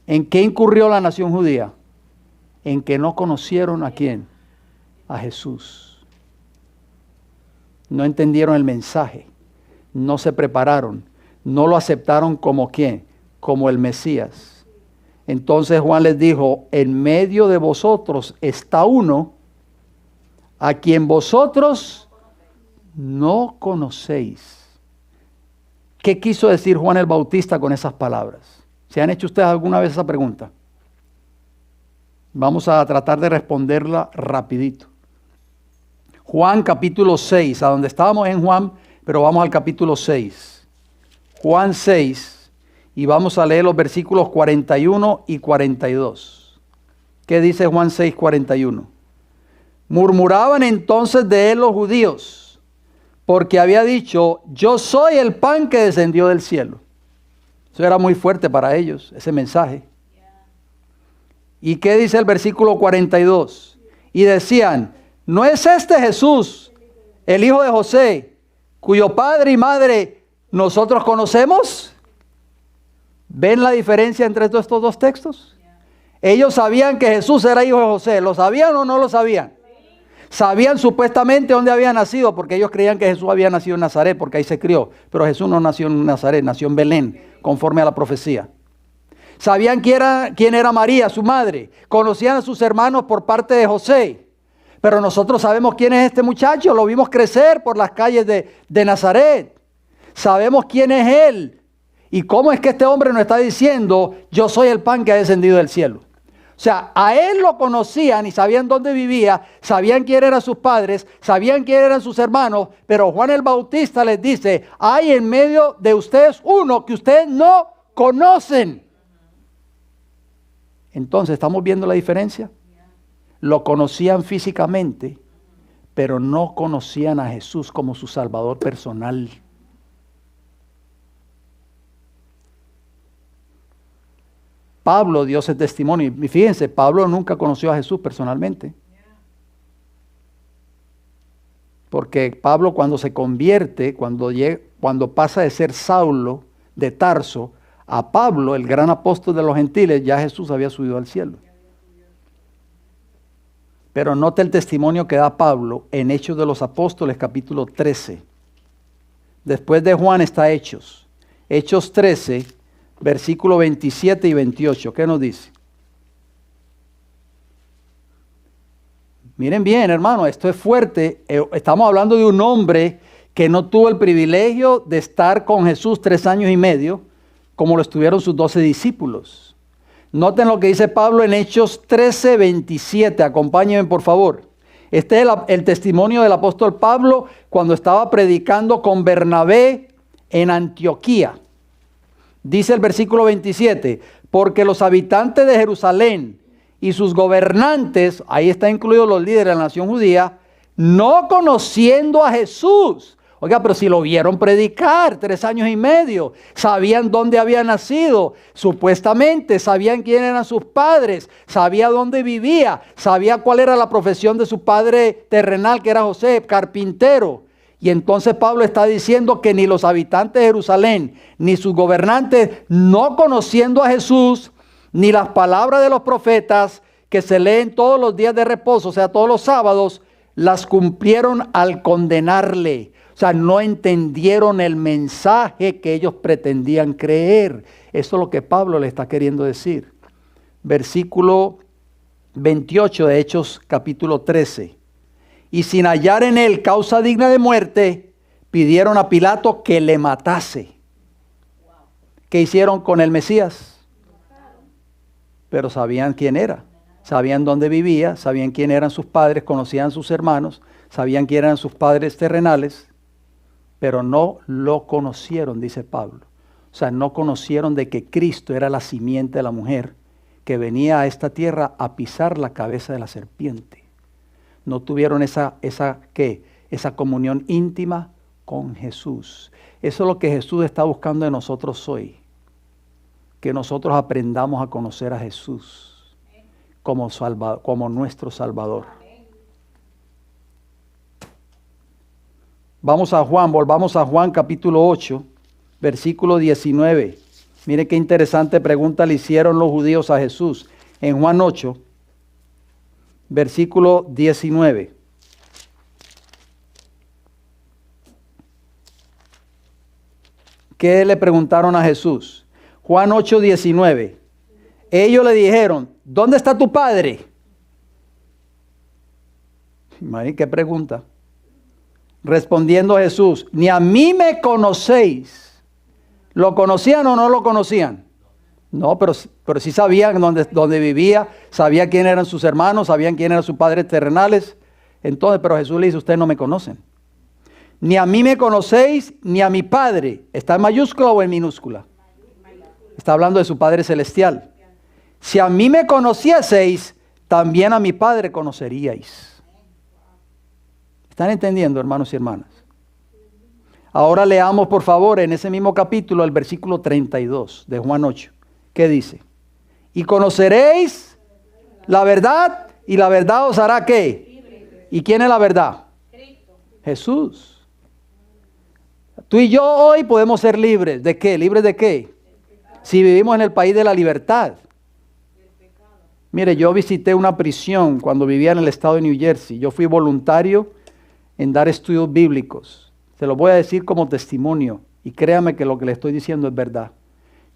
¿En qué incurrió la nación judía? En que no conocieron a quién, a Jesús. No entendieron el mensaje, no se prepararon, no lo aceptaron como quién, como el Mesías. Entonces Juan les dijo, en medio de vosotros está uno a quien vosotros no conocéis. ¿Qué quiso decir Juan el Bautista con esas palabras? ¿Se han hecho ustedes alguna vez esa pregunta? Vamos a tratar de responderla rapidito. Juan capítulo 6, a donde estábamos en Juan, pero vamos al capítulo 6. Juan 6, y vamos a leer los versículos 41 y 42. ¿Qué dice Juan 6, 41? Murmuraban entonces de él los judíos, porque había dicho, yo soy el pan que descendió del cielo. Eso era muy fuerte para ellos, ese mensaje. ¿Y qué dice el versículo 42? Y decían, ¿no es este Jesús, el hijo de José, cuyo padre y madre nosotros conocemos? ¿Ven la diferencia entre estos dos textos? Ellos sabían que Jesús era hijo de José. ¿Lo sabían o no lo sabían? Sabían supuestamente dónde había nacido, porque ellos creían que Jesús había nacido en Nazaret, porque ahí se crió. Pero Jesús no nació en Nazaret, nació en Belén, conforme a la profecía. Sabían quién era María, su madre. Conocían a sus hermanos por parte de José. Pero nosotros sabemos quién es este muchacho, lo vimos crecer por las calles de Nazaret. Sabemos quién es él. ¿Y cómo es que este hombre nos está diciendo, yo soy el pan que ha descendido del cielo? O sea, a él lo conocían y sabían dónde vivía, sabían quién eran sus padres, sabían quién eran sus hermanos, pero Juan el Bautista les dice, hay en medio de ustedes uno que ustedes no conocen. Entonces, ¿estamos viendo la diferencia? Lo conocían físicamente, pero no conocían a Jesús como su Salvador personal. Pablo dio ese testimonio. Y fíjense, Pablo nunca conoció a Jesús personalmente. Porque Pablo cuando se convierte, cuando pasa de ser Saulo de Tarso a Pablo, el gran apóstol de los gentiles, ya Jesús había subido al cielo. Pero nota el testimonio que da Pablo en Hechos de los Apóstoles, capítulo 13. Después de Juan está Hechos. Hechos 13. Versículo 27 y 28, ¿qué nos dice? Miren bien, hermano, esto es fuerte. Estamos hablando de un hombre que no tuvo el privilegio de estar con Jesús 3 años y medio, como lo estuvieron sus 12 discípulos. Noten lo que dice Pablo en Hechos 13, 27. Acompáñenme, por favor. Este es el testimonio del apóstol Pablo cuando estaba predicando con Bernabé en Antioquía. Dice el versículo 27, porque los habitantes de Jerusalén y sus gobernantes, ahí están incluidos los líderes de la nación judía, no conociendo a Jesús. Oiga, pero si lo vieron predicar 3 años y medio, sabían dónde había nacido, supuestamente sabían quién eran sus padres, sabía dónde vivía, sabía cuál era la profesión de su padre terrenal, que era José, carpintero. Y entonces Pablo está diciendo que ni los habitantes de Jerusalén, ni sus gobernantes, no conociendo a Jesús, ni las palabras de los profetas que se leen todos los días de reposo, o sea, todos los sábados, las cumplieron al condenarle. O sea, no entendieron el mensaje que ellos pretendían creer. Eso es lo que Pablo le está queriendo decir. Versículo 28 de Hechos capítulo 13. Y sin hallar en él causa digna de muerte, pidieron a Pilato que le matase. ¿Qué hicieron con el Mesías? Pero sabían quién era, sabían dónde vivía, sabían quién eran sus padres, conocían sus hermanos, sabían quién eran sus padres terrenales, pero no lo conocieron, dice Pablo. O sea, no conocieron de que Cristo era la simiente de la mujer que venía a esta tierra a pisar la cabeza de la serpiente. No tuvieron esa comunión íntima con Jesús. Eso es lo que Jesús está buscando de nosotros hoy. Que nosotros aprendamos a conocer a Jesús como nuestro Salvador. Volvamos a Juan capítulo 8, versículo 19. Mire qué interesante pregunta le hicieron los judíos a Jesús. En Juan 8, versículo 19. ¿Qué le preguntaron a Jesús? Juan 8, 19. Ellos le dijeron, ¿dónde está tu padre? Imagínate qué pregunta. Respondiendo Jesús, ni a mí me conocéis. ¿Lo conocían o no lo conocían? No, pero sí sabían dónde vivía, sabía quién eran sus hermanos, sabían quién eran sus padres terrenales. Entonces, pero Jesús le dice, ustedes no me conocen. Ni a mí me conocéis, ni a mi Padre. ¿Está en mayúscula o en minúscula? Está hablando de su Padre Celestial. Si a mí me conocieseis, también a mi Padre conoceríais. ¿Están entendiendo, hermanos y hermanas? Ahora leamos, por favor, en ese mismo capítulo, el versículo 32 de Juan 8. ¿Qué dice? Y conoceréis la verdad, y la verdad os hará ¿qué? ¿Y quién es la verdad? Jesús. Tú y yo hoy podemos ser libres. ¿De qué? ¿Libres de qué? Si vivimos en el país de la libertad. Mire, yo visité una prisión cuando vivía en el estado de New Jersey. Yo fui voluntario en dar estudios bíblicos. Se lo voy a decir como testimonio y créame que lo que le estoy diciendo es verdad.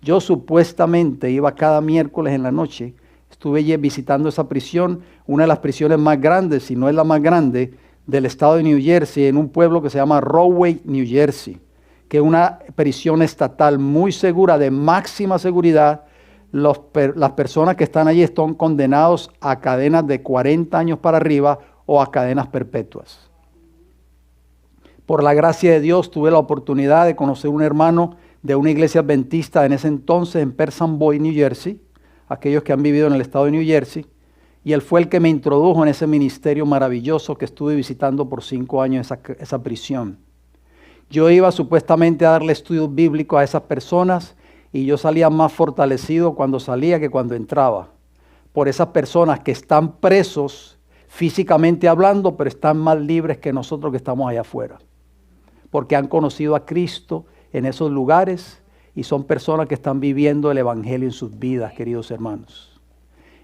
Yo supuestamente iba cada miércoles en la noche, estuve visitando esa prisión, una de las prisiones más grandes, si no es la más grande, del estado de New Jersey, en un pueblo que se llama Rahway, New Jersey, que es una prisión estatal muy segura, de máxima seguridad. Las personas que están allí están condenados a cadenas de 40 años para arriba o a cadenas perpetuas. Por la gracia de Dios tuve la oportunidad de conocer un hermano de una iglesia adventista en ese entonces en Persan Boy, New Jersey, aquellos que han vivido en el estado de New Jersey, y él fue el que me introdujo en ese ministerio maravilloso que estuve visitando por 5 años esa prisión. Yo iba supuestamente a darle estudios bíblicos a esas personas y yo salía más fortalecido cuando salía que cuando entraba, por esas personas que están presos físicamente hablando, pero están más libres que nosotros que estamos allá afuera, porque han conocido a Cristo en esos lugares y son personas que están viviendo el evangelio en sus vidas, queridos hermanos.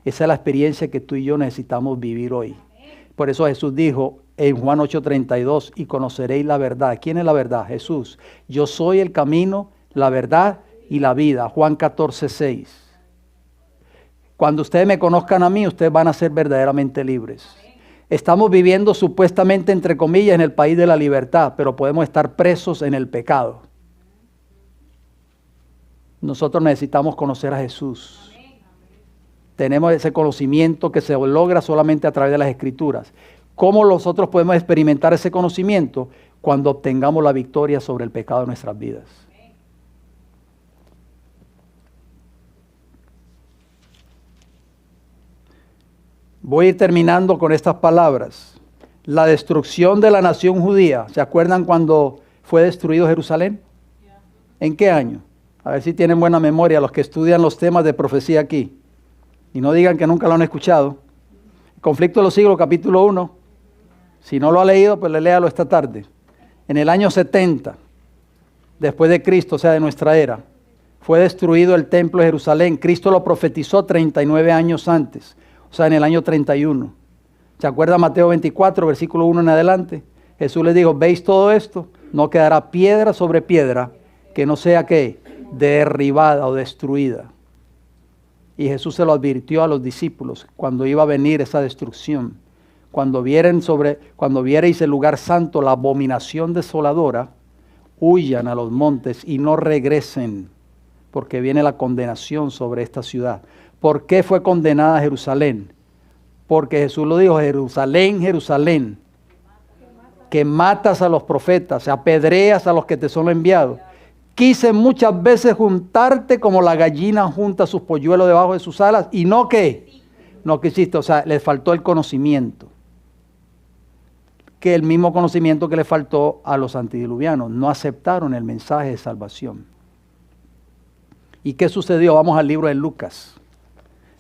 Esa es la experiencia que tú y yo necesitamos vivir hoy. Por eso Jesús dijo en Juan 8:32, y conoceréis la verdad. ¿Quién es la verdad? Jesús. Yo soy el camino, la verdad y la vida. Juan 14:6. Cuando ustedes me conozcan a mí, ustedes van a ser verdaderamente libres. Estamos viviendo supuestamente, entre comillas, en el país de la libertad, pero podemos estar presos en el pecado. Nosotros necesitamos conocer a Jesús. Tenemos ese conocimiento que se logra solamente a través de las Escrituras. ¿Cómo nosotros podemos experimentar ese conocimiento? Cuando obtengamos la victoria sobre el pecado en nuestras vidas. Voy a ir terminando con estas palabras. La destrucción de la nación judía. ¿Se acuerdan cuando fue destruido Jerusalén? ¿En qué año? A ver si tienen buena memoria los que estudian los temas de profecía aquí. Y no digan que nunca lo han escuchado. El conflicto de los siglos, capítulo 1. Si no lo ha leído, pues léalo esta tarde. En el año 70, después de Cristo, o sea, de nuestra era, fue destruido el templo de Jerusalén. Cristo lo profetizó 39 años antes, o sea, en el año 31. ¿Se acuerda Mateo 24, versículo 1 en adelante? Jesús les dijo, ¿veis todo esto? No quedará piedra sobre piedra que no sea, ¿qué? Derribada o destruida. Y Jesús se lo advirtió a los discípulos cuando iba a venir esa destrucción. Cuando viereis el lugar santo, la abominación desoladora, huyan a los montes y no regresen, porque viene la condenación sobre esta ciudad. ¿Por qué fue condenada Jerusalén? Porque Jesús lo dijo, Jerusalén, Jerusalén, que matas a los profetas, apedreas a los que te son enviados. Quise muchas veces juntarte como la gallina junta sus polluelos debajo de sus alas, y no que, no quisiste, o sea, les faltó el conocimiento. Que el mismo conocimiento que le faltó a los antediluvianos, no aceptaron el mensaje de salvación. ¿Y qué sucedió? Vamos al libro de Lucas.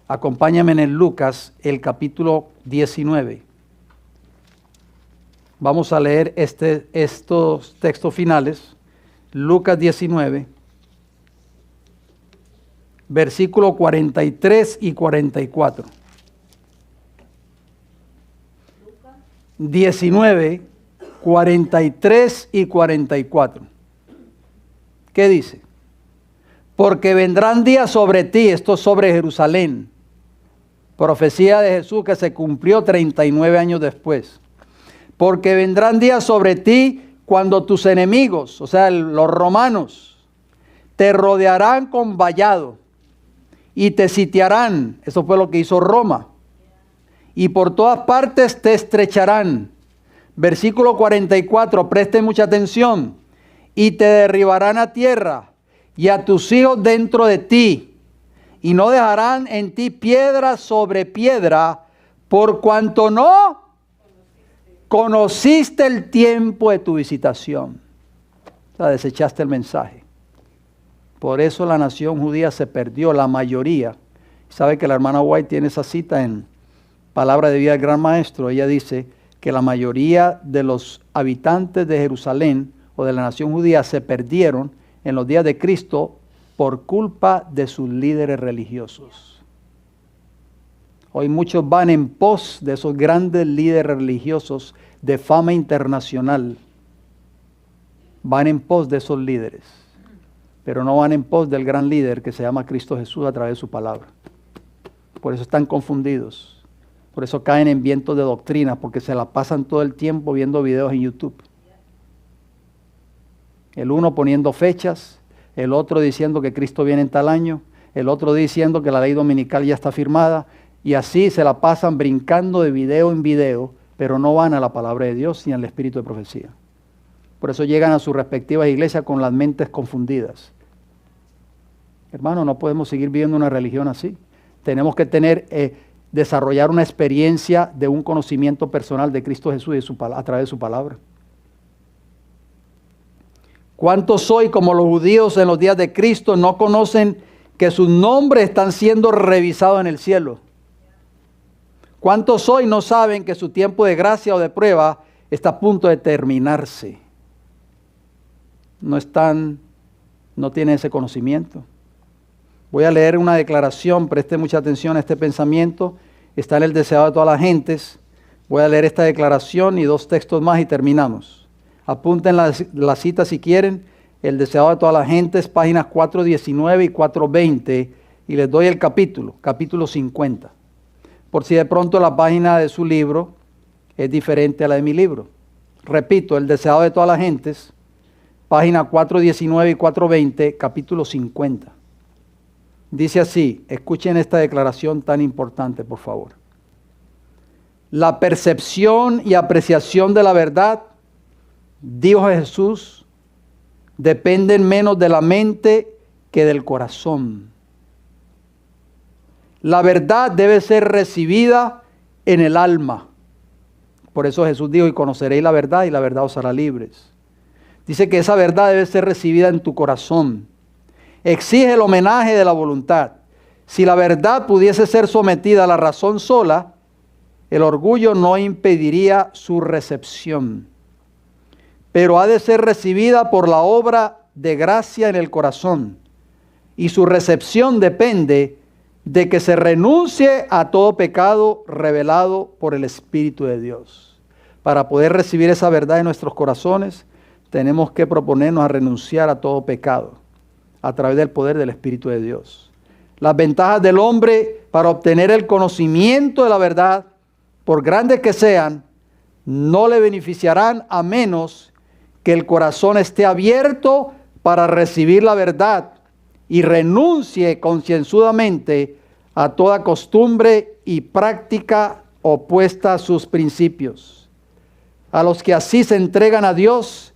Acompáñame en el Lucas, el capítulo 19. Vamos a leer estos textos finales. Lucas 19, versículos 43 y 44. 19, 43 y 44. ¿Qué dice? Porque vendrán días sobre ti, esto es sobre Jerusalén. Profecía de Jesús que se cumplió 39 años después. Porque vendrán días sobre ti cuando tus enemigos, o sea, los romanos, te rodearán con vallado y te sitiarán. Eso fue lo que hizo Roma. Y por todas partes te estrecharán. Versículo 44, presten mucha atención. Y te derribarán a tierra y a tus hijos dentro de ti. Y no dejarán en ti piedra sobre piedra, por cuanto no conociste el tiempo de tu visitación. O sea, desechaste el mensaje. Por eso la nación judía se perdió, la mayoría. ¿Sabe que la hermana White tiene esa cita en Palabra de Vida del Gran Maestro? Ella dice que la mayoría de los habitantes de Jerusalén o de la nación judía se perdieron en los días de Cristo por culpa de sus líderes religiosos. Hoy muchos van en pos de esos grandes líderes religiosos de fama internacional. Van en pos de esos líderes, pero no van en pos del gran líder que se llama Cristo Jesús a través de su palabra. Por eso están confundidos. Por eso caen en vientos de doctrina, porque se la pasan todo el tiempo viendo videos en YouTube. El uno poniendo fechas, el otro diciendo que Cristo viene en tal año, el otro diciendo que la ley dominical ya está firmada, y así se la pasan brincando de video en video, pero no van a la palabra de Dios ni al espíritu de profecía. Por eso llegan a sus respectivas iglesias con las mentes confundidas. Hermano, no podemos seguir viviendo una religión así. Tenemos que desarrollar una experiencia de un conocimiento personal de Cristo Jesús y a través de su palabra. ¿Cuántos soy como los judíos en los días de Cristo no conocen que sus nombres están siendo revisados en el cielo? ¿Cuántos hoy no saben que su tiempo de gracia o de prueba está a punto de terminarse? No tienen ese conocimiento. Voy a leer una declaración, preste mucha atención a este pensamiento. Está en el Deseado de todas las gentes. Voy a leer esta declaración y 2 textos más y terminamos. Apunten la cita si quieren. El Deseado de todas las gentes, páginas 419 y 420. Y les doy el capítulo 50. Por si de pronto la página de su libro es diferente a la de mi libro. Repito, el Deseado de todas las gentes, página 419 y 420, capítulo 50. Dice así, escuchen esta declaración tan importante, por favor. La percepción y apreciación de la verdad, dijo Jesús, dependen menos de la mente que del corazón. La verdad debe ser recibida en el alma. Por eso Jesús dijo, y conoceréis la verdad y la verdad os hará libres. Dice que esa verdad debe ser recibida en tu corazón. Exige el homenaje de la voluntad. Si la verdad pudiese ser sometida a la razón sola, el orgullo no impediría su recepción. Pero ha de ser recibida por la obra de gracia en el corazón. Y su recepción depende de que se renuncie a todo pecado revelado por el Espíritu de Dios. Para poder recibir esa verdad en nuestros corazones, tenemos que proponernos a renunciar a todo pecado a través del poder del Espíritu de Dios. Las ventajas del hombre para obtener el conocimiento de la verdad, por grandes que sean, no le beneficiarán a menos que el corazón esté abierto para recibir la verdad y renuncie concienzudamente a toda costumbre y práctica opuesta a sus principios. A los que así se entregan a Dios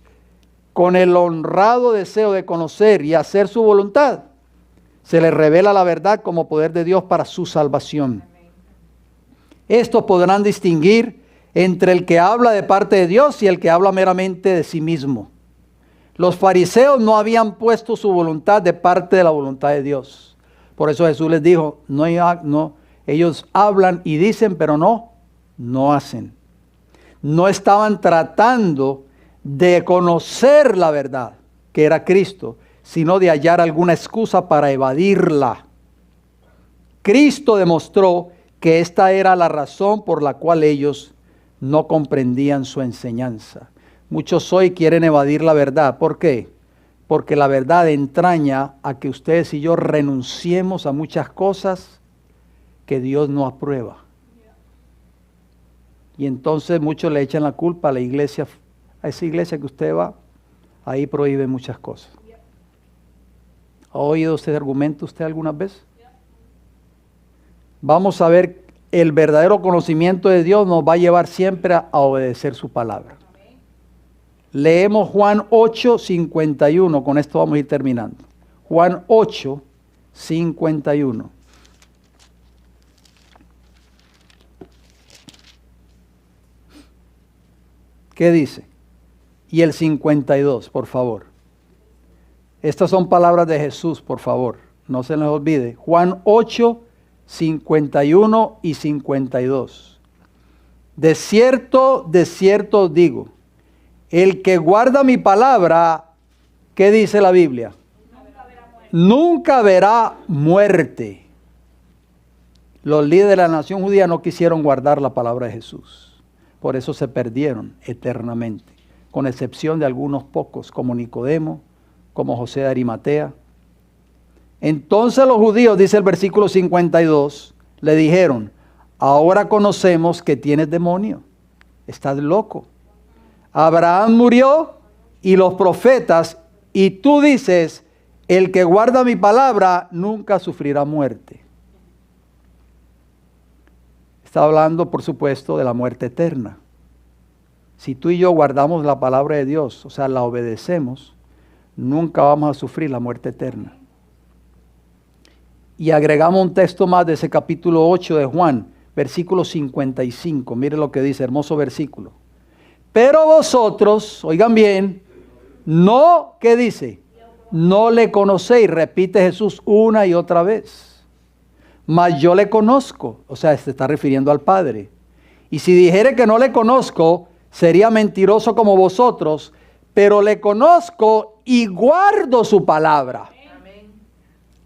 con el honrado deseo de conocer y hacer su voluntad, se les revela la verdad como poder de Dios para su salvación. Estos podrán distinguir entre el que habla de parte de Dios y el que habla meramente de sí mismo. Los fariseos no habían puesto su voluntad de parte de la voluntad de Dios. Por eso Jesús les dijo, ellos hablan y dicen, pero no hacen. No estaban tratando de conocer la verdad, que era Cristo, sino de hallar alguna excusa para evadirla. Cristo demostró que esta era la razón por la cual ellos no comprendían su enseñanza. Muchos hoy quieren evadir la verdad. ¿Por qué? Porque la verdad entraña a que ustedes y yo renunciemos a muchas cosas que Dios no aprueba. Y entonces muchos le echan la culpa a la iglesia, a esa iglesia que usted va, ahí prohíbe muchas cosas. ¿Ha oído este argumento usted alguna vez? Vamos a ver, el verdadero conocimiento de Dios nos va a llevar siempre a obedecer su palabra. Leemos Juan 8:51, con esto vamos a ir terminando. Juan 8:51. ¿Qué dice? Y el 52, por favor. Estas son palabras de Jesús, por favor. No se les olvide. Juan 8:51 y 52. De cierto os digo, el que guarda mi palabra, ¿qué dice la Biblia? Nunca verá muerte. Los líderes de la nación judía no quisieron guardar la palabra de Jesús. Por eso se perdieron eternamente, con excepción de algunos pocos, como Nicodemo, como José de Arimatea. Entonces los judíos, dice el versículo 52, le dijeron: ahora conocemos que tienes demonio, estás loco. Abraham murió y los profetas, y tú dices: el que guarda mi palabra nunca sufrirá muerte. Está hablando, por supuesto, de la muerte eterna. Si tú y yo guardamos la palabra de Dios, o sea, la obedecemos, nunca vamos a sufrir la muerte eterna. Y agregamos un texto más de ese capítulo 8 de Juan, versículo 55. Mire lo que dice, hermoso versículo. Pero vosotros, oigan bien, no, ¿qué dice? No le conocéis, repite Jesús una y otra vez. Mas yo le conozco, o sea, se está refiriendo al Padre. Y si dijere que no le conozco, sería mentiroso como vosotros, pero le conozco y guardo su palabra. Amén.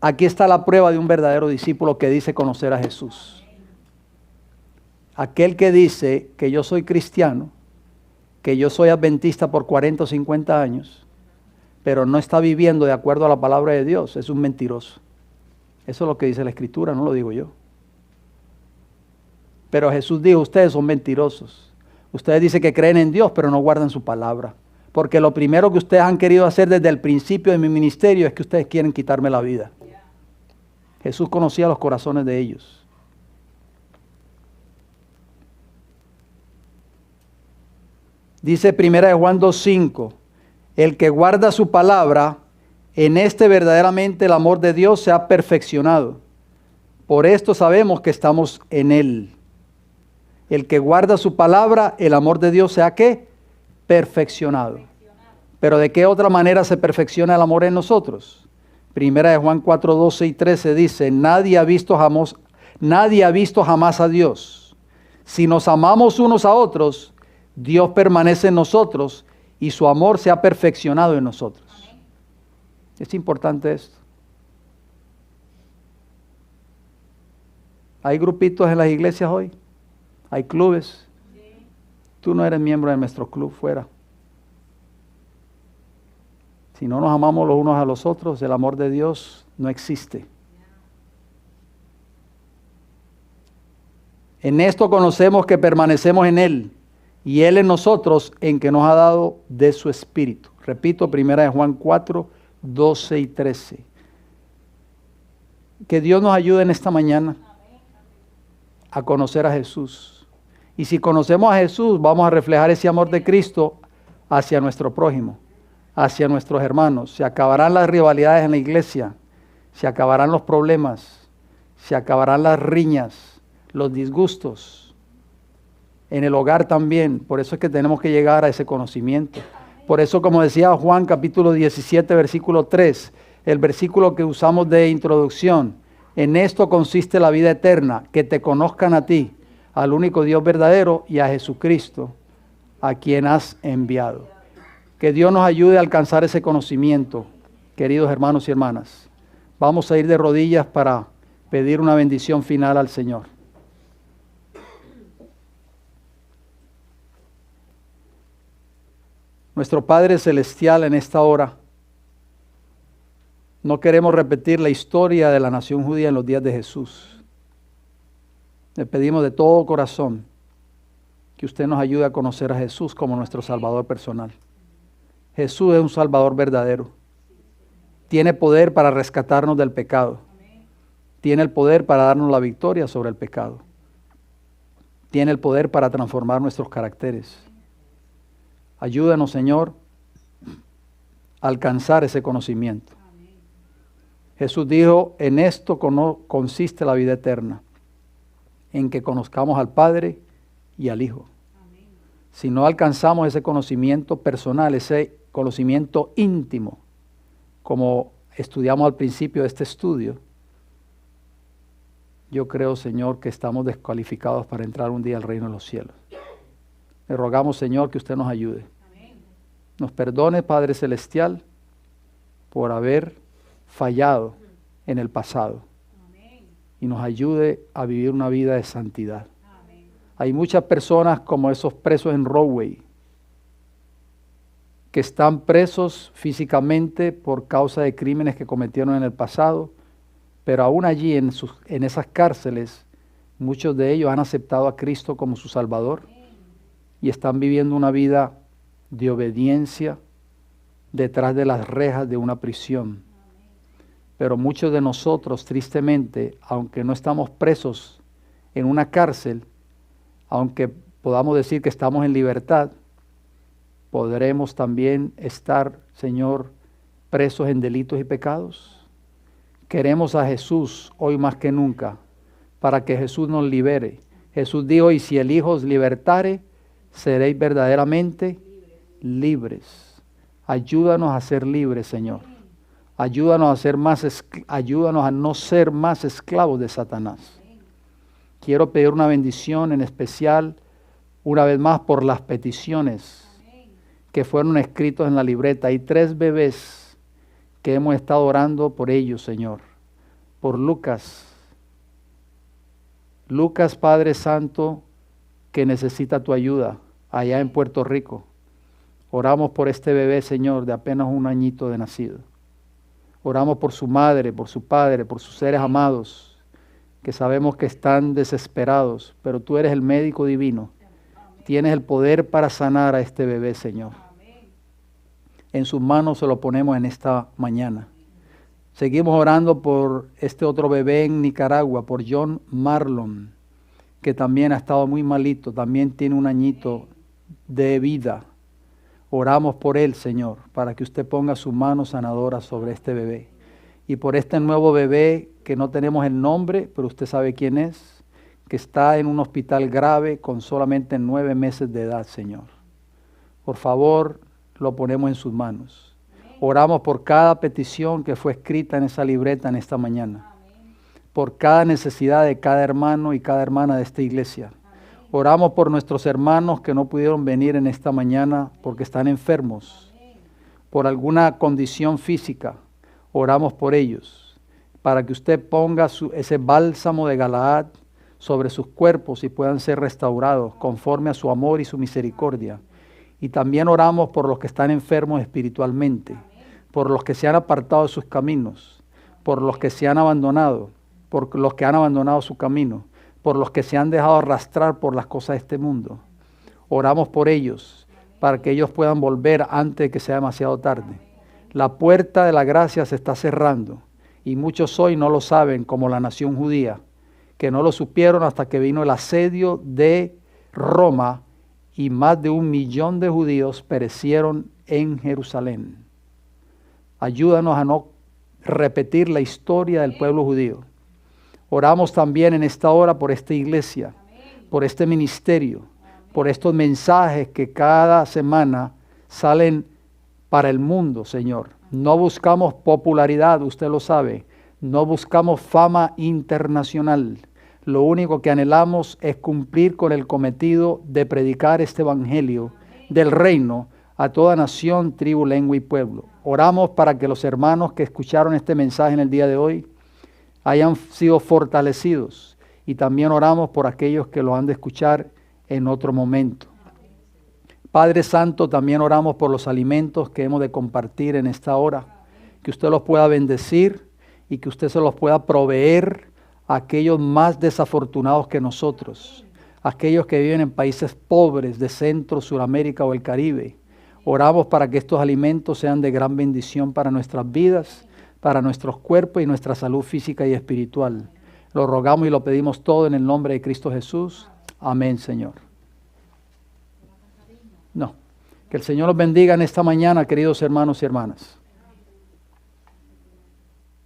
Aquí está la prueba de un verdadero discípulo que dice conocer a Jesús. Aquel que dice que yo soy cristiano, que yo soy adventista por 40 o 50 años, pero no está viviendo de acuerdo a la palabra de Dios, es un mentiroso. Eso es lo que dice la Escritura, no lo digo yo. Pero Jesús dijo: ustedes son mentirosos. Ustedes dicen que creen en Dios, pero no guardan su palabra. Porque lo primero que ustedes han querido hacer desde el principio de mi ministerio es que ustedes quieren quitarme la vida. Jesús conocía los corazones de ellos. Dice 1 Juan 2:5, el que guarda su palabra, en este verdaderamente el amor de Dios se ha perfeccionado. Por esto sabemos que estamos en Él. El que guarda su palabra, el amor de Dios se ha ¿qué? Perfeccionado. Pero ¿de qué otra manera se perfecciona el amor en nosotros? 1 Juan 4:12 y 13 dice: nadie ha visto jamás a Dios. Si nos amamos unos a otros, Dios permanece en nosotros y su amor se ha perfeccionado en nosotros. Es importante esto. Hay grupitos en las iglesias hoy. Hay clubes. Tú no eres miembro de nuestro club, fuera. Si no nos amamos los unos a los otros, el amor de Dios no existe. En esto conocemos que permanecemos en Él y Él en nosotros, en que nos ha dado de su Espíritu. Repito, 1 Juan 4, 12 y 13. Que Dios nos ayude en esta mañana a conocer a Jesús. Y si conocemos a Jesús, vamos a reflejar ese amor de Cristo hacia nuestro prójimo, hacia nuestros hermanos. Se acabarán las rivalidades en la iglesia, se acabarán los problemas, se acabarán las riñas, los disgustos. En el hogar también. Por eso es que tenemos que llegar a ese conocimiento. Por eso, como decía Juan capítulo 17, versículo 3, el versículo que usamos de introducción: en esto consiste la vida eterna, que te conozcan a ti, al único Dios verdadero, y a Jesucristo, a quien has enviado. Que Dios nos ayude a alcanzar ese conocimiento, queridos hermanos y hermanas. Vamos a ir de rodillas para pedir una bendición final al Señor. Nuestro Padre Celestial, en esta hora, no queremos repetir la historia de la nación judía en los días de Jesús. Le pedimos de todo corazón que usted nos ayude a conocer a Jesús como nuestro Salvador personal. Jesús es un Salvador verdadero. Tiene poder para rescatarnos del pecado. Tiene el poder para darnos la victoria sobre el pecado. Tiene el poder para transformar nuestros caracteres. Ayúdanos, Señor, a alcanzar ese conocimiento. Jesús dijo: en esto consiste la vida eterna, en que conozcamos al Padre y al Hijo. Amén. Si no alcanzamos ese conocimiento personal, ese conocimiento íntimo, como estudiamos al principio de este estudio, yo creo, Señor, que estamos descalificados para entrar un día al reino de los cielos. Le rogamos, Señor, que usted nos ayude. Amén. Nos perdone, Padre Celestial, por haber fallado en el pasado. Amén. Y y nos ayude a vivir una vida de santidad. Hay muchas personas como esos presos en Rahway, que están presos físicamente por causa de crímenes que cometieron en el pasado, pero aún allí en esas cárceles, muchos de ellos han aceptado a Cristo como su Salvador y están viviendo una vida de obediencia detrás de las rejas de una prisión. Pero muchos de nosotros, tristemente, aunque no estamos presos en una cárcel, aunque podamos decir que estamos en libertad, podremos también estar, Señor, presos en delitos y pecados. Queremos a Jesús hoy más que nunca, para que Jesús nos libere. Jesús dijo, y si el Hijo os libertare, seréis verdaderamente libres. Ayúdanos a ser libres, Señor. Ayúdanos a no ser más esclavos de Satanás. Quiero pedir una bendición en especial, una vez más, por las peticiones que fueron escritos en la libreta. Hay 3 bebés que hemos estado orando por ellos, Señor. Por Lucas, Padre Santo, que necesita tu ayuda allá en Puerto Rico. Oramos por este bebé, Señor, de apenas 1 añito de nacido. Oramos por su madre, por su padre, por sus seres amados, que sabemos que están desesperados, pero tú eres el médico divino. Tienes el poder para sanar a este bebé, Señor. En sus manos se lo ponemos en esta mañana. Seguimos orando por este otro bebé en Nicaragua, por John Marlon, que también ha estado muy malito, también tiene 1 añito de vida. Oramos por él, Señor, para que usted ponga su mano sanadora sobre este bebé. Y por este nuevo bebé, que no tenemos el nombre, pero usted sabe quién es, que está en un hospital grave con solamente 9 meses de edad, Señor. Por favor, lo ponemos en sus manos. Oramos por cada petición que fue escrita en esa libreta en esta mañana. Por cada necesidad de cada hermano y cada hermana de esta iglesia. Oramos por nuestros hermanos que no pudieron venir en esta mañana porque están enfermos, por alguna condición física. Oramos por ellos, para que usted ponga ese bálsamo de Galaad sobre sus cuerpos y puedan ser restaurados conforme a su amor y su misericordia. Y también oramos por los que están enfermos espiritualmente, por los que se han apartado de sus caminos, por los que se han abandonado, por los que han abandonado su camino, por los que se han dejado arrastrar por las cosas de este mundo. Oramos por ellos, para que ellos puedan volver antes de que sea demasiado tarde. La puerta de la gracia se está cerrando, y muchos hoy no lo saben, como la nación judía, que no lo supieron hasta que vino el asedio de Roma, y más de 1 millón de judíos perecieron en Jerusalén. Ayúdanos a no repetir la historia del pueblo judío. Oramos también en esta hora por esta iglesia, por este ministerio, por estos mensajes que cada semana salen para el mundo, Señor. No buscamos popularidad, usted lo sabe. No buscamos fama internacional. Lo único que anhelamos es cumplir con el cometido de predicar este evangelio del reino a toda nación, tribu, lengua y pueblo. Oramos para que los hermanos que escucharon este mensaje en el día de hoy hayan sido fortalecidos, y también oramos por aquellos que lo han de escuchar en otro momento. Padre Santo, también oramos por los alimentos que hemos de compartir en esta hora, que usted los pueda bendecir y que usted se los pueda proveer a aquellos más desafortunados que nosotros, aquellos que viven en países pobres de Centro, Suramérica o el Caribe. Oramos para que estos alimentos sean de gran bendición para nuestras vidas, para nuestros cuerpos y nuestra salud física y espiritual. Lo rogamos y lo pedimos todo en el nombre de Cristo Jesús. Amén, Señor. No. Que el Señor los bendiga en esta mañana, queridos hermanos y hermanas.